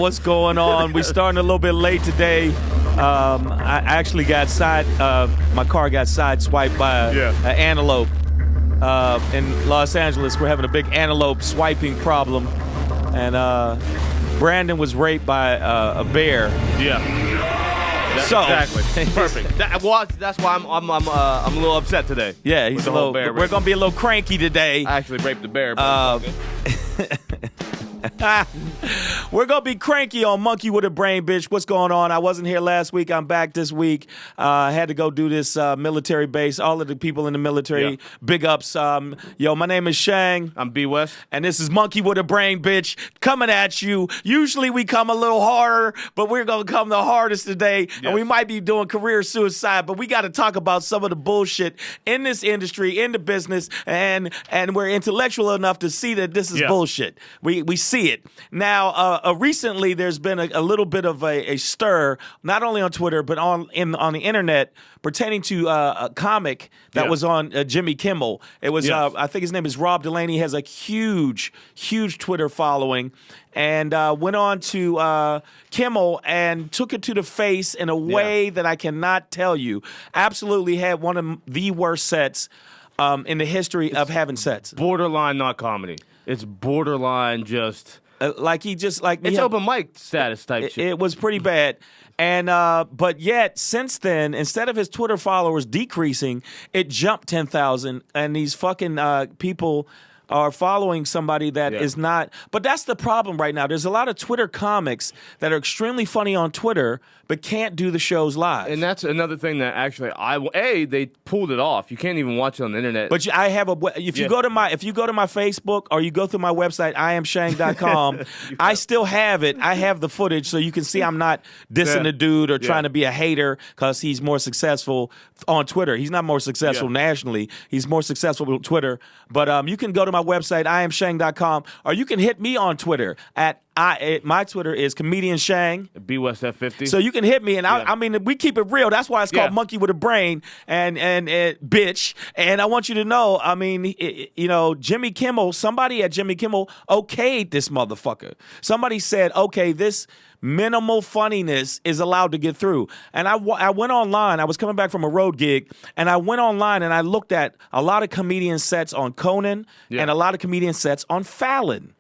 what's going on? We starting a little bit late today. I actually got my car got sideswiped by an antelope. In Los Angeles, we're having a big antelope swiping problem. And Brandon was raped by a bear. Yeah. Exactly. Perfect. That's why I'm a little upset today. Yeah, he's a little. We're gonna be a little cranky today. I actually raped the bear. We're going to be cranky on Monkey with a Brain, bitch. What's going on? I wasn't here last week. I'm back this week. I had to go do this military base. All of the people in the military, big ups. My name is Shang. I'm B West. And this is Monkey with a Brain, bitch, coming at you. Usually we come a little harder, but we're going to come the hardest today. Yes. And we might be doing career suicide, but we got to talk about some of the bullshit in this industry, in the business, and we're intellectual enough to see that this is bullshit. We see it. Now, recently there's been a little bit of a stir, not only on Twitter, but on the internet, pertaining to a comic that was on Jimmy Kimmel. It was, I think his name is Rob Delaney. He has a huge Twitter following, and went on to Kimmel and took it to the face in a way that I cannot tell you. Absolutely had one of the worst sets in the history of having sets. Borderline not comedy. It's borderline just... it's open mic status type shit. It was pretty bad. And but yet, since then, instead of his Twitter followers decreasing, it jumped 10,000, and these fucking people are following somebody that is not. But that's the problem right now. There's a lot of Twitter comics that are extremely funny on Twitter, but can't do the shows live. And that's another thing that actually they pulled it off. You can't even watch it on the internet. But I have if you go to my Facebook or you go through my website IamShang.com, I still have it. I have the footage, so you can see I'm not dissing the dude or trying to be a hater because he's more successful on Twitter. He's not more successful nationally. He's more successful with Twitter. But you can go to my website IamShang.com, or you can hit me on Twitter at my Twitter is Comedian Shang. B West F50. So you can hit me, and I mean, we keep it real. That's why it's called Monkey with a Brain and bitch. And I want you to know, I mean, Jimmy Kimmel, somebody at Jimmy Kimmel okayed this motherfucker. Somebody said, okay, this minimal funniness is allowed to get through. And I went online. I was coming back from a road gig, and I went online and I looked at a lot of comedian sets on Conan and a lot of comedian sets on Fallon.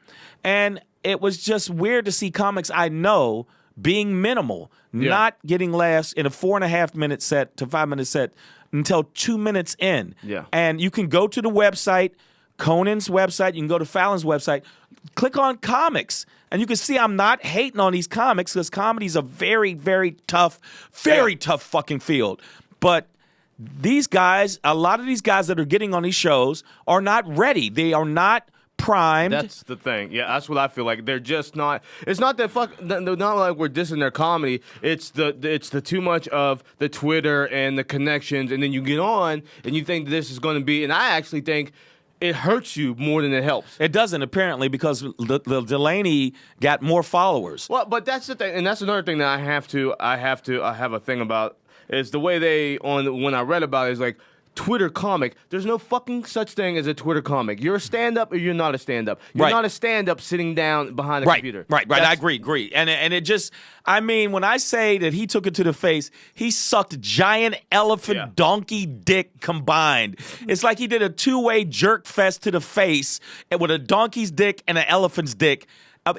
And it was just weird to see comics I know being minimal, not getting laughs in a 4.5 minute set to 5 minute set until 2 minutes in. Yeah. And you can go to the website, Conan's website, you can go to Fallon's website, click on comics, and you can see I'm not hating on these comics because comedy's a very, very tough fucking field. But these guys, a lot of these guys that are getting on these shows are not ready. They are not primed. That's the thing. Yeah, that's what I feel like. They're just not. It's not that they're not like we're dissing their comedy. It's the too much of the Twitter and the connections, and then you get on and you think this is going to be. And I actually think it hurts you more than it helps. It doesn't, apparently, because the Delaney got more followers. Well, but that's the thing, and that's another thing that I have a thing about is the way when I read about it is like. Twitter comic. There's no fucking such thing as a Twitter comic. You're a stand-up or you're not a stand-up. You're not a stand-up sitting down behind a computer. Right. I agree. And it just, I mean, when I say that he took it to the face, he sucked giant elephant donkey dick combined. It's like he did a two-way jerk fest to the face with a donkey's dick and an elephant's dick.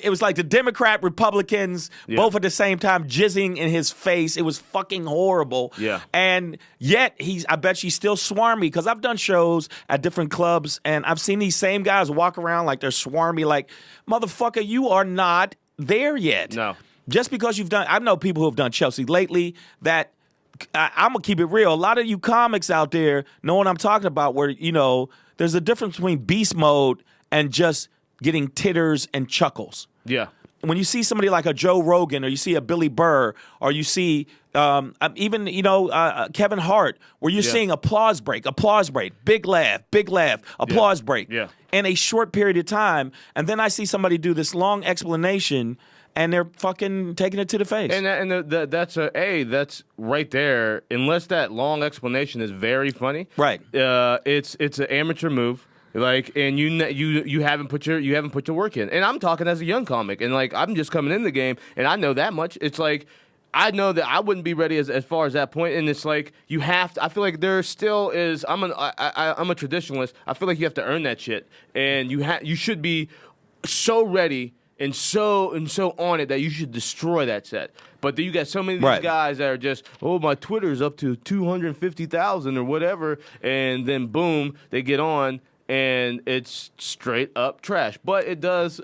It was like the Democrat, Republicans, both at the same time, jizzing in his face. It was fucking horrible. Yeah. And yet, I bet she's still swarmy, because I've done shows at different clubs, and I've seen these same guys walk around like they're swarmy, like, motherfucker, you are not there yet. No. Just because I know people who have done Chelsea lately that, I'm going to keep it real. A lot of you comics out there know what I'm talking about, where, there's a difference between beast mode and just getting titters and chuckles. Yeah. When you see somebody like a Joe Rogan, or you see a Billy Burr, or you see even Kevin Hart, where you're seeing applause break, big laugh, applause break in a short period of time, and then I see somebody do this long explanation, and they're fucking taking it to the face. And that's right there. Unless that long explanation is very funny, right? It's an amateur move. Like, and you haven't put your work in. And I'm talking as a young comic, and like I'm just coming in the game, and I know that much. It's like I know that I wouldn't be ready as far as that point, and it's like you have to. I feel like there still is. I'm a traditionalist. I feel like you have to earn that shit, and you should be so ready and so on it that you should destroy that set. But then you got so many of these guys that are just, oh, my Twitter's up to 250,000 or whatever, and then boom, they get on. And it's straight up trash, but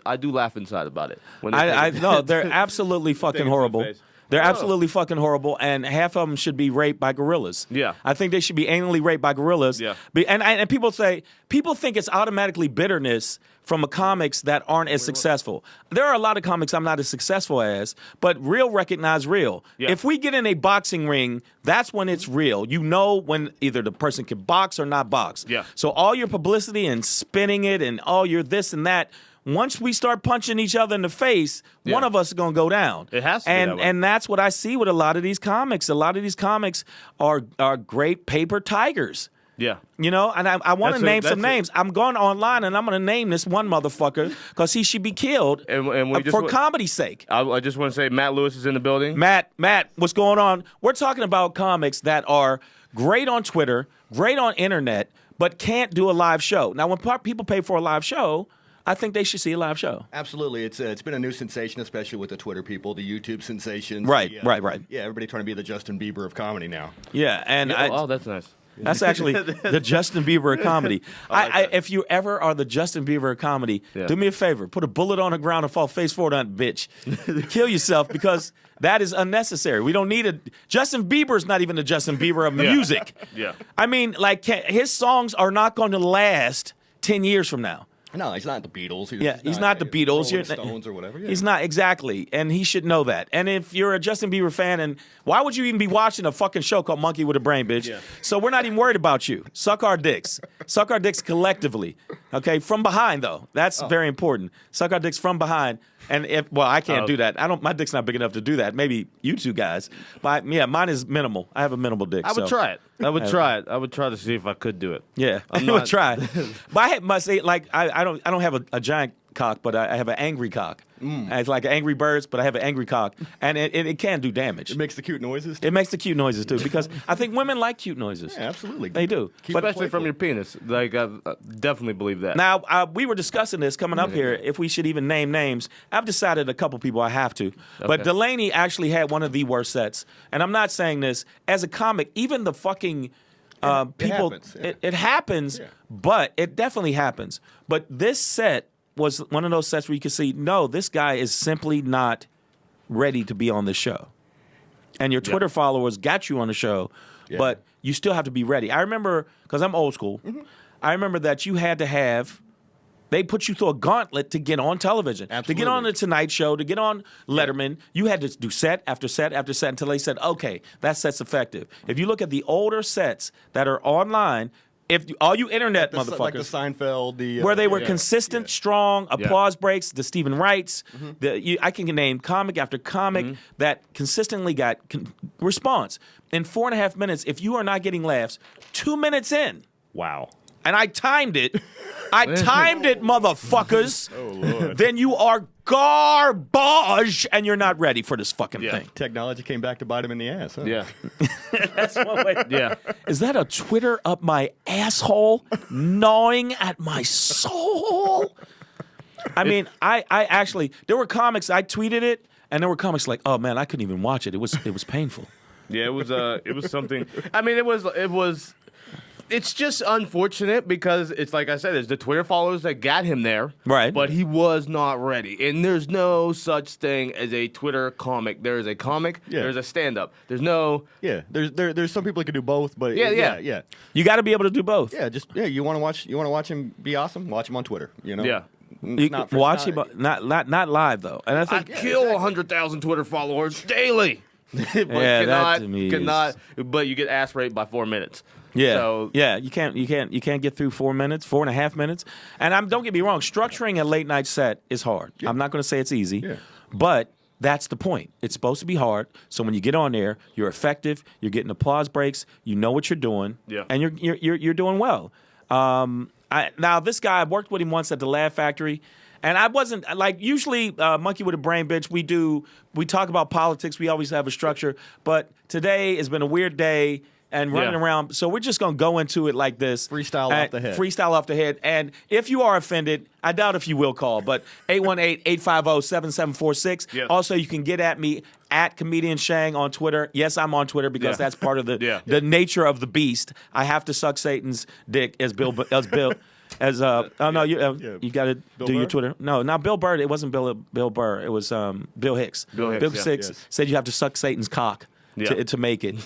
I do laugh inside about it. I know they're absolutely fucking horrible. They're absolutely fucking horrible, and half of them should be raped by gorillas. Yeah, I think they should be anally raped by gorillas. Yeah, and people think it's automatically bitterness from comics that aren't as successful. There are a lot of comics I'm not as successful as, but real recognize real. Yeah. If we get in a boxing ring, that's when it's real. You know when either the person can box or not box. Yeah. So all your publicity and spinning it and all your this and that, once we start punching each other in the face, one of us is going to go down. It has to be that way. And that's what I see with a lot of these comics. A lot of these comics are great paper tigers. Yeah. You know, and I want to name some names. I'm going online and I'm going to name this one motherfucker because he should be killed for comedy's sake. I just want to say Matt Lewis is in the building. Matt, what's going on? We're talking about comics that are great on Twitter, great on internet, but can't do a live show. Now, when people pay for a live show, I think they should see a live show. Absolutely. It's been a new sensation, especially with the Twitter people, the YouTube sensations. Right. Yeah, everybody trying to be the Justin Bieber of comedy now. Yeah, and that's nice. That's actually the Justin Bieber of comedy. If you ever are the Justin Bieber of comedy, do me a favor. Put a bullet on the ground and fall face forward on it, bitch. Kill yourself because that is unnecessary. We don't need Justin Bieber's not even the Justin Bieber of music. Yeah. I mean, like, his songs are not going to last 10 years from now. No, he's not the Beatles. He's not the Beatles. Rolling Stones or whatever. Yeah. He's not, exactly. And he should know that. And if you're a Justin Bieber fan, and why would you even be watching a fucking show called Monkey with a Brain, bitch? Yeah. So we're not even worried about you. Suck our dicks. Suck our dicks collectively. Okay? From behind, though. That's very important. Suck our dicks from behind. And I can't do that. My dick's not big enough to do that. Maybe you two guys. But yeah, mine is minimal. I have a minimal dick. I would try it. I would try to see if I could do it. Yeah, I would try. But I must say, like, I don't have a giant cock, but I have an angry cock. It's like Angry Birds, but I have an angry cock, and it can do damage. It makes the cute noises. It makes the cute noises too, because I think women like cute noises. Yeah, absolutely. They do, especially from your penis. Like I definitely believe that. Now we were discussing this coming up here if we should even name names. I've decided a couple people I have to, but Delaney actually had one of the worst sets, and I'm not saying this as a comic. Even the fucking people, it happens, but it definitely happens. But this set was one of those sets where you could see, no, this guy is simply not ready to be on the show. And your Twitter followers got you on the show, but you still have to be ready. I remember, because I'm old school, I remember that you had to have, they put you through a gauntlet to get on television. Absolutely. To get on the Tonight Show, to get on Letterman, you had to do set after set after set until they said, okay, that set's effective. If you look at the older sets that are online, all you internet motherfuckers, like the Seinfeld, where they were consistent, strong, applause breaks, the Stephen Wrights, I can name comic after comic that consistently got response. In 4.5 minutes, if you are not getting laughs, 2 minutes in. Wow. And I timed it. Motherfuckers. Oh, Lord. Then you are garbage, and you're not ready for this fucking thing. Technology came back to bite him in the ass. Huh? Yeah. That's one way. Yeah. Is that a Twitter up my asshole, gnawing at my soul? I mean, I actually, there were comics, I tweeted it, and there were comics like, oh man, I couldn't even watch it. It was painful. Yeah, it was something. I mean, it was. It's just unfortunate because it's like I said, it's the Twitter followers that got him there. Right. But he was not ready. And there's no such thing as a Twitter comic. There is a comic, there's a stand-up. There's no... Yeah, there's some people that can do both, but yeah. You got to be able to do both. Yeah, you want to watch him be awesome? Watch him on Twitter, you know? Yeah. You can watch him, not live, though. And I think... kill 100,000 Twitter followers daily. But that to me but you get ass raped by 4 minutes. Yeah, so, you can't get through 4 minutes, 4.5 minutes. And don't get me wrong, structuring a late night set is hard. Yeah. I'm not going to say it's easy, but that's the point. It's supposed to be hard. So when you get on there, you're effective. You're getting applause breaks. You know what you're doing, and you're doing well. Now this guy, I worked with him once at the Laugh Factory. And I wasn't like usually Monkey with a Brain Bitch. We talk about politics. We always have a structure. But today has been a weird day and running around. So we're just gonna go into it like this. Freestyle off the head. Freestyle off the head. And if you are offended, I doubt if you will call. But 818-850-7746. Yes. Also, you can get at me at Comedian Shang on Twitter. Yes, I'm on Twitter because that's part of the nature of the beast. I have to suck Satan's dick as Bill. You got to do your Twitter. No, not Bill Burr. It wasn't Bill Burr. It was Bill Hicks. Bill Hicks, said you have to suck Satan's cock to make it.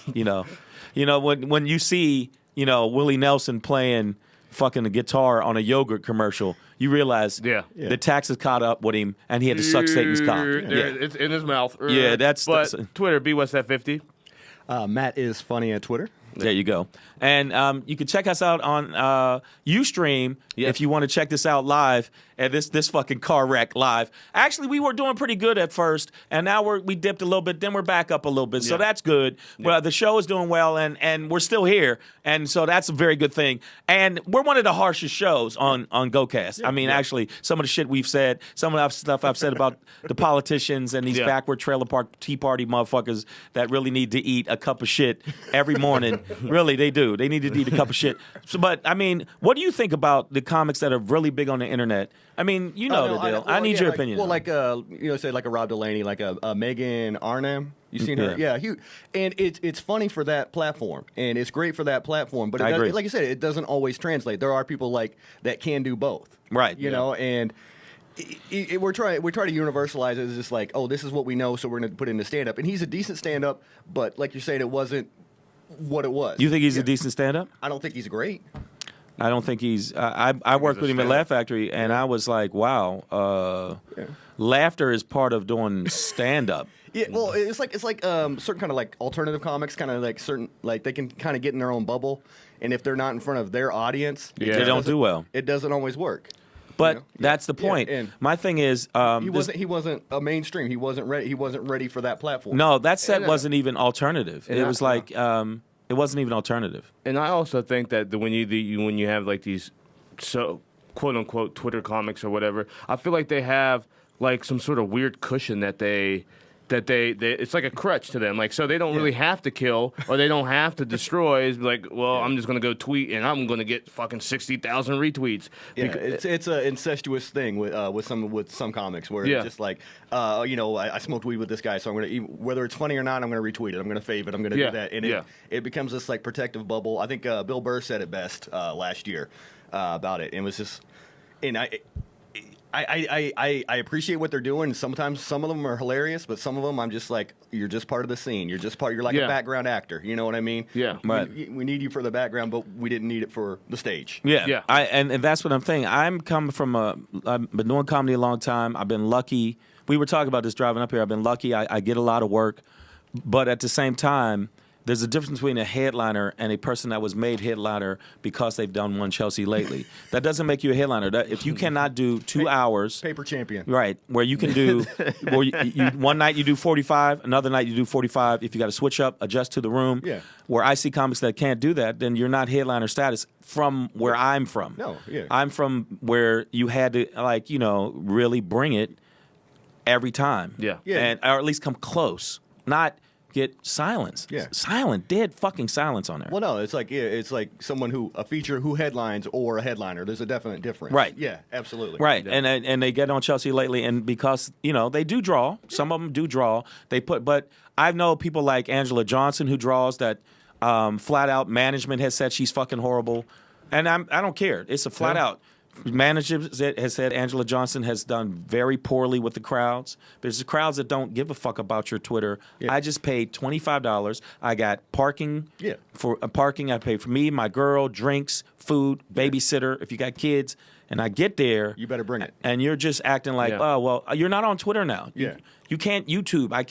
When you see Willie Nelson playing fucking a guitar on a yogurt commercial, you realize the taxes caught up with him and he had to suck Satan's cock. It's in his mouth. Yeah, that's Twitter. BWestThat50. Matt is funny at Twitter. There you go. And you can check us out on Ustream if you want to check this out live. And this fucking car wreck live. Actually, we were doing pretty good at first, and now we dipped a little bit. Then we're back up a little bit, so that's good. But the show is doing well, and we're still here, and so that's a very good thing. And we're one of the harshest shows on GoCast. I mean, actually, some of the shit we've said, some of the stuff I've said about the politicians and these backward trailer park Tea Party motherfuckers that really need to eat a cup of shit every morning. Really, they do. They need to eat a cup of shit. So, but I mean, what do you think about the comics that are really big on the internet? I mean, the deal. I need your opinion. Well, say like a Rob Delaney, like a Megan Arnhem. You seen her? Yeah. And it's funny for that platform, and it's great for that platform. But like you said, it doesn't always translate. There are people that can do both. Right. And we're trying to universalize it as just like, oh, this is what we know, so we're going to put it in the stand up. And he's a decent stand up, but like you're saying, it wasn't what it was. You think he's a decent stand up? I don't think he's great. I don't think he's. I worked with him at Laugh Factory, and I was like, wow, laughter is part of doing stand up. Yeah, well, it's like certain kind of like alternative comics, kind of like certain like they can kind of get in their own bubble, and if they're not in front of their audience, they don't do well. It doesn't always work. But that's the point. And my thing is, he wasn't a mainstream. He wasn't ready. He wasn't ready for that platform. No, that set wasn't even alternative. It was like. It wasn't even alternative. And I also think that when you have like these quote unquote Twitter comics or whatever, I feel like they have like some sort of weird cushion that they it's like a crutch to them. Like, so they don't really have to kill or they don't have to destroy. It's like, well, I'm just going to go tweet and I'm going to get fucking 60,000 retweets. Yeah, it's an incestuous thing with some comics where it's just like, I smoked weed with this guy, so I'm going to, whether it's funny or not, I'm going to retweet it. I'm going to fave it. I'm going to do that. And it becomes this like protective bubble. I think Bill Burr said it best last year about it. And it was just, and I appreciate what they're doing. Sometimes some of them are hilarious, but some of them I'm just like, you're just part of the scene. You're like a background actor. You know what I mean? Yeah. Right. We need you for the background, but we didn't need it for the stage. Yeah. And that's what I'm saying. I'm coming from I've been doing comedy a long time. I've been lucky. We were talking about this driving up here. I've been lucky. I get a lot of work, but at the same time, there's a difference between a headliner and a person that was made headliner because they've done one Chelsea lately. That doesn't make you a headliner. If you cannot do 2 hours, paper champion, right? Where you can do, one night you do 45, another night you do 45. If you got to switch up, adjust to the room. Yeah. Where I see comics that can't do that, then you're not headliner status. From where I'm from, I'm from where you had to really bring it every time. Yeah. And or at least come close, not get silence. Dead fucking silence on there. Well, no, it's like someone a feature who headlines or a headliner. There's a definite difference. Right. Yeah, absolutely. Right. And they get on Chelsea lately, and because they do draw. Some of them do draw. But I know people like Angela Johnson who draws that flat out management has said she's fucking horrible, and I don't care. It's a flat out. Management has said Angela Johnson has done very poorly with the crowds. There's the crowds that don't give a fuck about your Twitter. Yeah. I just paid $25. I got parking. Yeah. For parking, I paid for me, my girl, drinks, food, babysitter. If you got kids, and I get there, you better bring it. And you're just acting like, oh well, you're not on Twitter now. Yeah. You can't YouTube. I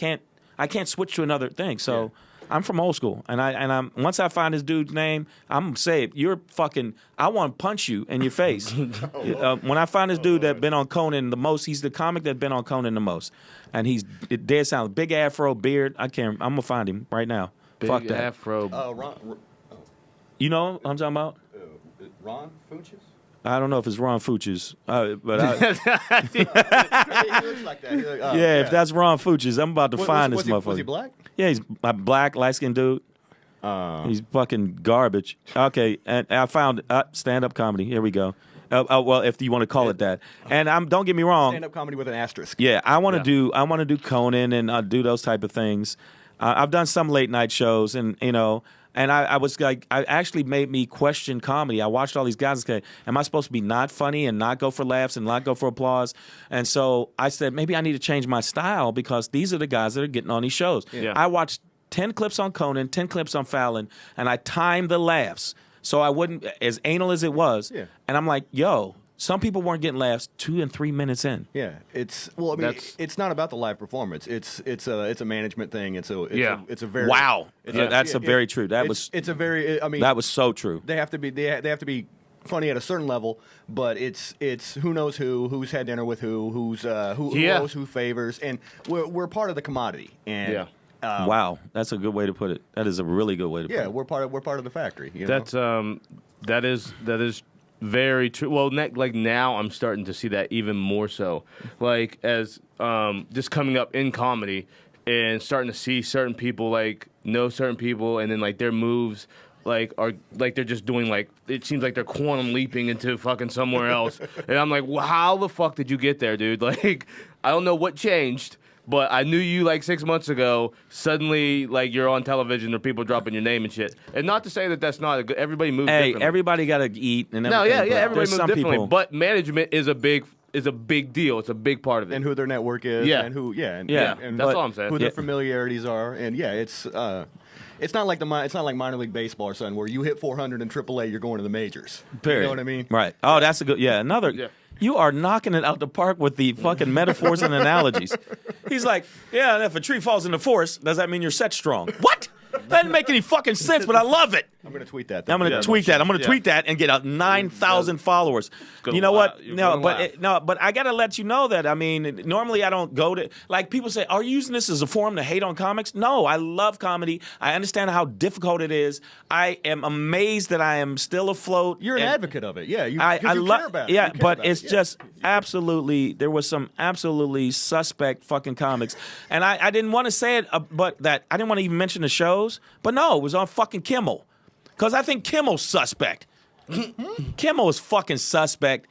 can't switch to another thing. So. Yeah. I'm from old school, and I'm once I find this dude's name, I'm gonna say it. You're fucking. I want to punch you in your face. When I find this dude that been on Conan the most, he's the comic that been on Conan the most, and he's dead sound, big afro, beard. I'm gonna find him right now. Big Fuck that. Afro. Ron, you know what I'm talking about? Ron Funches? I don't know if it's Ron Fuchs, but He looks like that. yeah, if that's Ron Fuchs, I'm about to find this motherfucker. Was he black? Yeah, he's a black, light-skinned dude. He's fucking garbage. Okay, and I found stand-up comedy. Here we go. Well, if you want to call it that. And don't get me wrong. Stand-up comedy with an asterisk. Yeah, I want to do Conan and do those type of things. I've done some late night shows, and and I was like, I actually made me question comedy. I watched all these guys and said, am I supposed to be not funny and not go for laughs and not go for applause? And so I said, maybe I need to change my style because these are the guys that are getting on these shows. Yeah. I watched 10 clips on Conan, 10 clips on Fallon, and I timed the laughs so I wouldn't, as anal as it was. Yeah. And I'm like, yo, some people weren't getting laughs 2 and 3 minutes in. Yeah, it's it's not about the live performance. It's a management thing. It's a very Wow. That's very true. That was so true. They have to be funny at a certain level, but it's who knows who's had dinner with who knows who favors, and we're part of the commodity. And wow, that's a good way to put it. That is a really good way to put it. Yeah, we're part of the factory. That's that is very true. Well, like now, I'm starting to see that even more so. Like as just coming up in comedy and starting to see certain people know certain people, and then like their moves are like they're just doing it seems like they're quantum leaping into fucking somewhere else, and I'm like, well, how the fuck did you get there, dude? Like I don't know what changed. But I knew you 6 months ago. Suddenly, you're on television or people dropping your name and shit. And not to say that that's not a good. Everybody moves differently. Everybody got to eat and everything. No, everybody moves differently. People. But management is a big deal. It's a big part of it. And who their network is. Yeah. And who. Yeah. And that's all I'm saying. Who their familiarities are. And it's not like minor league baseball or something where you hit 400 in AAA, you're going to the majors. Period. You know what I mean? Right. Oh, that's a good. Yeah. Another. Yeah. You are knocking it out the park with the fucking metaphors and analogies. He's like, yeah, and if a tree falls in the forest, does that mean you're set strong? What? That doesn't make any fucking sense, but I love it. I'm going to tweet that. I'm going to tweet that. I'm going to tweet that and get 9,000 followers. You know what? But I got to let you know that, I mean, normally I don't go to, people say, are you using this as a forum to hate on comics? No, I love comedy. I understand how difficult it is. I am amazed that I am still afloat. You're an advocate of it. Yeah, you care about it. Yeah, but it's just absolutely, there was some absolutely suspect fucking comics. And I didn't want to say it, but I didn't want to even mention the shows. But no, it was on fucking Kimmel. Because I think Kimmel's suspect. Kimmel is fucking suspect.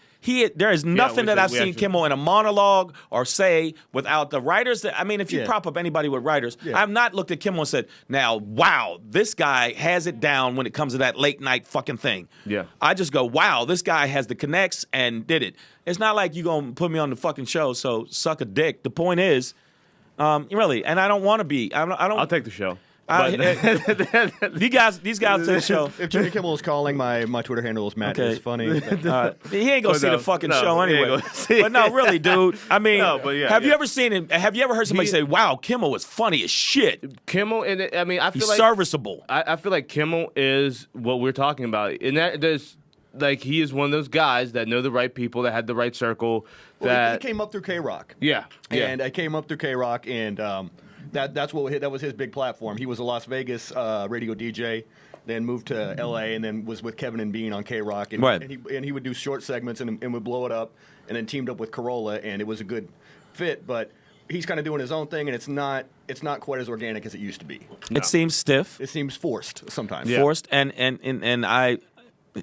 There is nothing that I've seen Kimmel in a monologue or say without the writers. If you prop up anybody with writers, I've not looked at Kimmel and said, now, wow, this guy has it down when it comes to that late night fucking thing. Yeah. I just go, wow, this guy has the connects and did it. It's not like you going to put me on the fucking show, so suck a dick. The point is, really, and I don't want to be. I'll take the show. These guys take the show. If Jimmy Kimmel is calling, my Twitter handle is Matt is funny. He ain't gonna see the fucking show anyway. But no, really, dude. I mean, have you ever seen it? Have you ever heard somebody say, "Wow, Kimmel was funny as shit"? Kimmel, and I feel he's like serviceable. I feel like Kimmel is what we're talking about, and that there's. He is one of those guys that know the right people, that had the right circle. He came up through K-Rock. Yeah. And I came up through K-Rock, and that was his big platform. He was a Las Vegas radio DJ, then moved to L.A. and then was with Kevin and Bean on K-Rock, and he would do short segments and would blow it up, and then teamed up with Corolla, and it was a good fit. But he's kind of doing his own thing, and it's not quite as organic as it used to be. No. It seems stiff. It seems forced sometimes. Yeah. Forced, and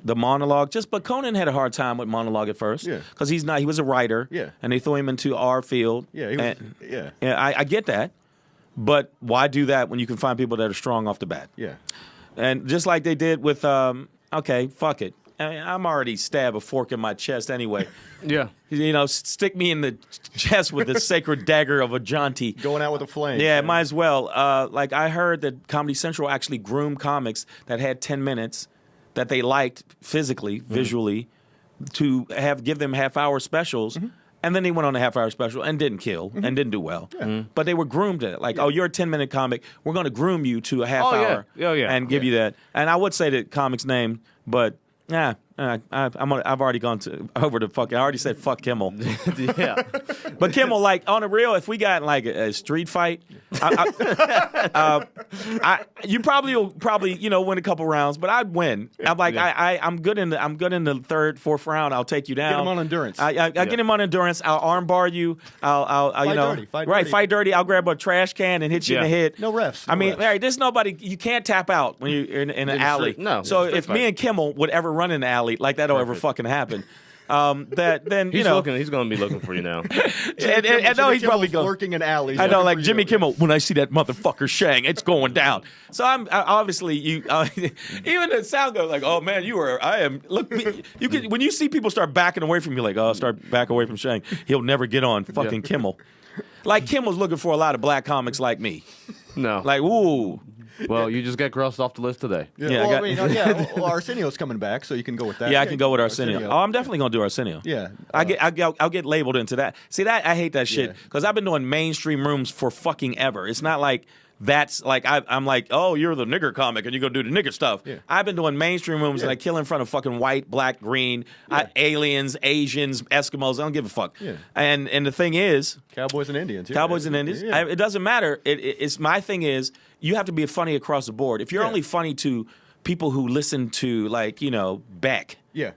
the monologue, but Conan had a hard time with monologue at first. Yeah. Because he was a writer. Yeah. And they threw him into our field. Yeah. Yeah, I get that. But why do that when you can find people that are strong off the bat? Yeah. And just like they did with, okay, fuck it. I'm already stab a fork in my chest anyway. Yeah. Stick me in the chest with the sacred dagger of a jaunty. Going out with a flame. Yeah, might as well. I heard that Comedy Central actually groomed comics that had 10 minutes that they liked physically, visually, to give them half-hour specials. Mm-hmm. And then they went on a half-hour special and didn't kill and didn't do well. Yeah. But they were groomed at it. You're a 10-minute comic. We're going to groom you to a half hour and give you that. And I would say the comic's name, but I've already gone over to fucking. I already said fuck Kimmel. Yeah. But Kimmel, like on the real, if we got in like a street fight, you probably win a couple rounds, but I'd win. I'm like I'm good in the third, fourth round. I'll take you down. Get him on endurance. I get him on endurance. I'll arm bar you. I'll fight dirty. I'll grab a trash can and hit you in the head. No refs. I mean, Larry, there's nobody. You can't tap out when you're in an alley. No. So if me and Kimmel would ever run in the alley, like that'll ever fucking happen. Then he's looking. He's going to be looking for you now. and no, he's probably going lurking in alleys. I know, like Jimmy Kimmel. When I see that motherfucker Shang, it's going down. So I'm obviously you. Even the sound goes like, "Oh man, I am." Look, you can when you see people start backing away from you, like, "Oh, start back away from Shang." He'll never get on fucking Kimmel. Like Kimmel's looking for a lot of black comics like me. No, like ooh. Well, you just got crossed off the list today. Arsenio's coming back, so you can go with that. Yeah, I can go with Arsenio. Oh, I'm definitely gonna do Arsenio. Yeah, I'll get labeled into that. See that I hate that shit because I've been doing mainstream rooms for fucking ever. It's not like that's like I'm like, oh, you're the nigger comic and you're gonna do the nigger stuff. Yeah. I've been doing mainstream rooms and I kill in front of fucking white, black, green, aliens, Asians, Eskimos. I don't give a fuck. Yeah. And the thing is, Cowboys and Indians. Yeah. Cowboys and Indians. Yeah. It doesn't matter. It's my thing is you have to be funny across the board. If you're only funny to people who listen to like Beck. Yeah.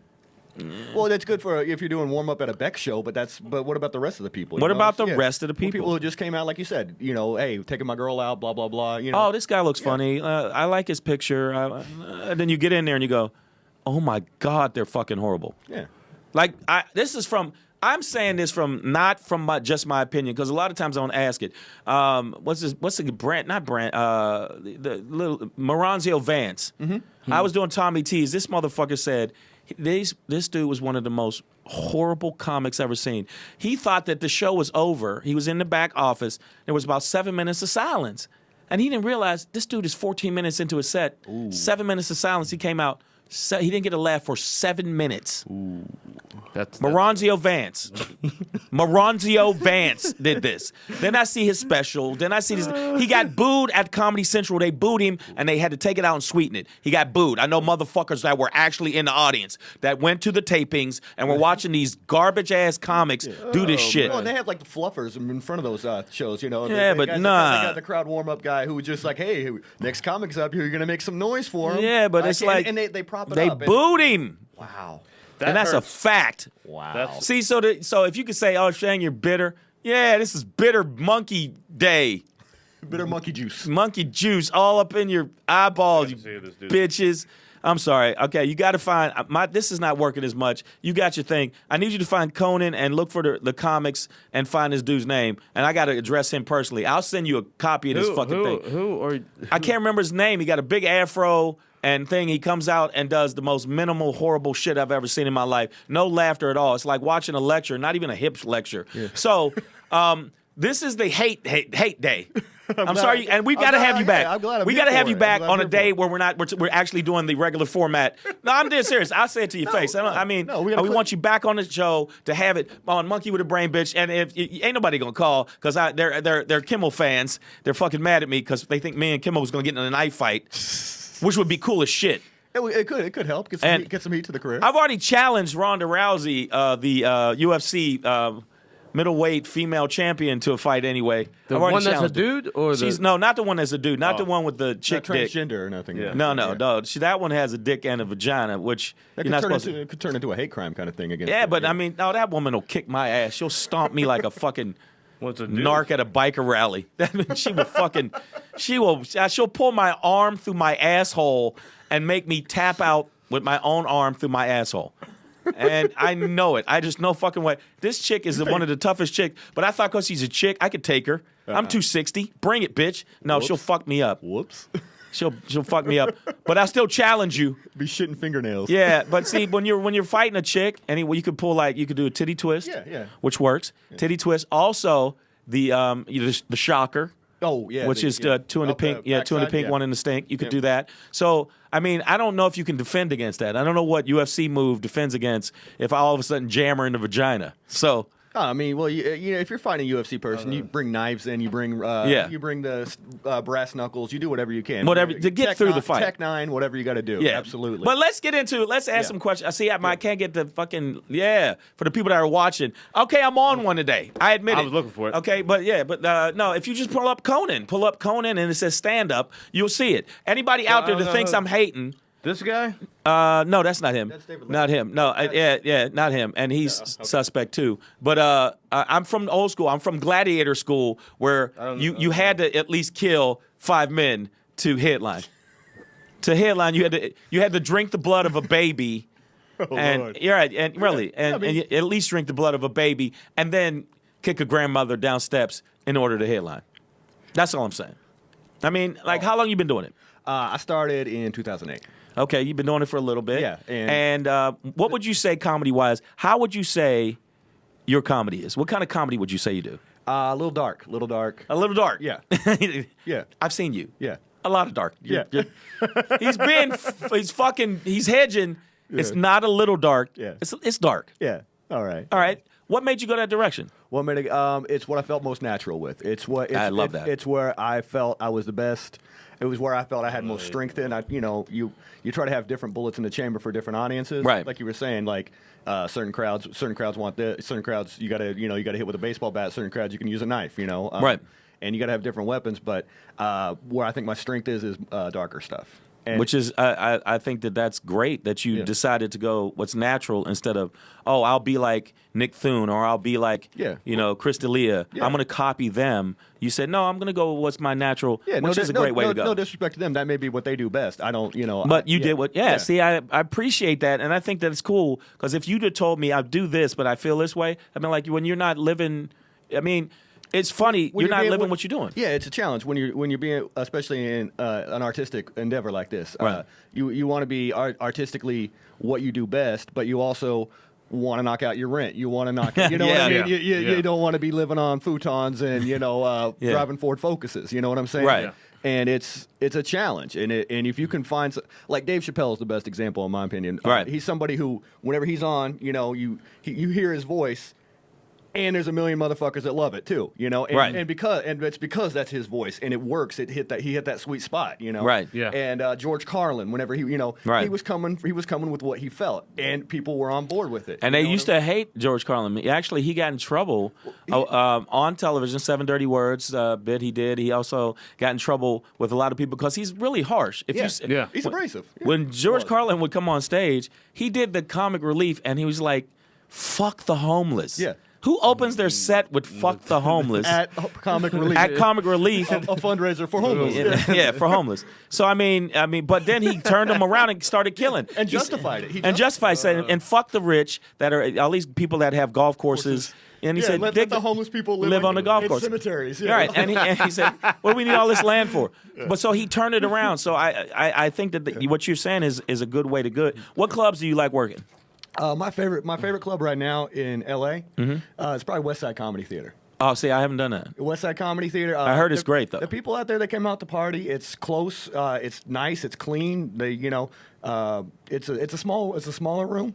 Well, that's good for if you're doing warm up at a Beck show, but what about the rest of the people? What about the rest of the people? People who just came out, like you said, hey, taking my girl out, blah blah blah. Oh, this guy looks funny. I like his picture. And then you get in there and you go, oh my God, they're fucking horrible. Yeah. Like I'm saying this not from just my opinion because a lot of times I don't ask it. What's the brand? Not brand. The little Moranzio Vance. Mm-hmm. I was doing Tommy T's. This motherfucker said. This dude was one of the most horrible comics ever seen. He thought that the show was over. He was in the back office. There was about 7 minutes of silence. And he didn't realize this dude is 14 minutes into a set. Ooh. 7 minutes of silence. He came out. He didn't get a laugh for 7 minutes. Ooh. Moranzio Vance. Moranzio Vance did this. Then I see his special. Then I see this. He got booed at Comedy Central. They booed him, and they had to take it out and sweeten it. He got booed. I know motherfuckers that were actually in the audience that went to the tapings and were watching these garbage-ass comics do this shit. Well, and they have like the fluffers in front of those shows, Yeah, but They got the crowd warm-up guy who was just like, hey, next comic's up here. You're going to make some noise for him. Yeah, but it's like... And they prop it they up. They booed him. Wow. That's a fact. Wow. See, so if you could say, oh, Shang, you're bitter. Yeah, this is bitter monkey day. Bitter monkey juice. Monkey juice all up in your eyeballs, you bitches. I'm sorry. Okay, you got to find this is not working as much. You got your thing. I need you to find Conan and look for the comics and find this dude's name. And I got to address him personally. I'll send you a copy of this fucking thing. I can't remember his name. He got a big afro and thing. He comes out and does the most minimal, horrible shit I've ever seen in my life. No laughter at all. It's like watching a lecture, not even a hip lecture. Yeah. So this is the hate day. I'm sorry, and we've got to have you back. I'm glad we got to have you back on a day where we're actually doing the regular format. No, I'm dead serious. I'll say it to your face. We want you back on the show to have it on Monkey with a Brain, bitch. And if ain't nobody gonna call because they're Kimmel fans. They're fucking mad at me because they think me and Kimmel was gonna get in a knife fight, which would be cool as shit. It could help get some heat to the career. I've already challenged Ronda Rousey, the UFC. Middleweight female champion to a fight anyway. The one that's a dude, or not the one that's a dude, not the one with the chick dick. Transgender or nothing. Yeah. No. That one has a dick and a vagina, which you're not supposed to. It could turn into a hate crime kind of thing against. Yeah, but I mean, that woman will kick my ass. She'll stomp me like a fucking narc at a biker rally. She will fucking. She'll pull my arm through my asshole and make me tap out with my own arm through my asshole. And I know it. I just know fucking way. This chick is one of the toughest chicks. But I thought because she's a chick, I could take her. I'm 260. Bring it, bitch. No, She'll fuck me up. Whoops. She'll fuck me up. But I still challenge you. Be shitting fingernails. Yeah, but see, when you're fighting a chick, you could pull you could do a titty twist. Yeah. Which works. Yeah. Titty twist. Also the shocker. Oh yeah, which is two in the pink, two in the pink, one in the stink. You could do that. So I mean, I don't know if you can defend against that. I don't know what UFC move defends against if I all of a sudden jam her in the vagina. So I mean, well, you know, if you're fighting a UFC person, you bring knives in, you bring you bring the brass knuckles, you do whatever you can, whatever to get through the fight. Tech 9, whatever you got to do. Yeah, absolutely. But let's get into it. Let's ask some questions. I see. I can't get the fucking for the people that are watching. Okay, I'm on one today. I admit it. I was looking for it. Okay, but no. If you just pull up Conan, and it says stand up, you'll see it. Anybody out there that thinks I'm hating. This guy? No, that's not him. That's David not him. No, not him. And he's suspect too. But I'm from old school. I'm from gladiator school, where you had to at least kill 5 men to headline. To headline, you had to drink the blood of a baby. And Lord. you're right, and really, and you at least drink the blood of a baby, and then kick a grandmother down steps in order to headline. That's all I'm saying. I mean, like, how long you been doing it? I started in 2008. Okay, you've been doing it for a little bit. Yeah, And what would you say comedy-wise? How would you say your comedy is? What kind of comedy would you say you do? A little dark. A little dark. Yeah. Yeah. I've seen you. Yeah. A lot of dark. Yeah. He's hedging. Yeah. It's not a little dark. Yeah. It's dark. Yeah. All right. All right. What made you go that direction? What made it? It's what I felt most natural with. I love that. It's where I felt I was the best. It was where I felt I had most strength in. You try to have different bullets in the chamber for different audiences. Right. Like you were saying, like certain crowds want this. Certain crowds you gotta hit with a baseball bat. Certain crowds you can use a knife. Right. And you gotta have different weapons. But where I think my strength is darker stuff. And Which is, I think that's great that you decided to go what's natural instead of, I'll be like Nick Thune or I'll be like, Chris D'Elia. Yeah. I'm going to copy them. You said, no, I'm going to go with what's my natural, which is a great way to go. No disrespect to them. That may be what they do best. I don't, But you did what, see, I appreciate that. And I think that it's cool because if you'd have told me I'll do this, but I feel this way, I mean, like when you're not living, I mean, it's funny. You're not living what you're doing. Yeah, it's a challenge when you're being, especially in an artistic endeavor like this. Right. You want to be artistically what you do best, but you also want to knock out your rent. You want to knock, what I mean? You don't want to be living on futons and driving Ford Focuses. You know what I'm saying? Right. And it's a challenge, and if you can find like Dave Chappelle is the best example in my opinion. Right. He's somebody who whenever he's on, you hear his voice. And there's a million motherfuckers that love it too, Right. And it's because that's his voice and it works. He hit that sweet spot, Right. Yeah. And George Carlin, whenever he was coming with what he felt, and people were on board with it. And they used to hate George Carlin. Actually, he got in trouble on television. 7 Dirty Words bit he did. He also got in trouble with a lot of people because he's really harsh. He's abrasive. Yeah. When George Carlin would come on stage, he did the comic relief, and he was like, "Fuck the homeless." Yeah. Who opens their set with "fuck the homeless"? At Comic Relief. At Comic Relief. A fundraiser for homeless. Yeah, for homeless. So I mean, but then he turned them around and started killing. And justified it. Saying, and fuck the rich that are at least people that have golf courses. And he said, let the homeless people live on the golf course. Cemeteries. Yeah. Right. And he said, what do we need all this land for? But so he turned it around. So I think that what you're saying is a good way to go. What clubs do you like working? My favorite club right now in LA is probably West Side Comedy Theater. Oh, see, I haven't done that. West Side Comedy Theater. I heard it's great though. The people out there that came out to party, it's close, it's nice, it's clean. It's a smaller room,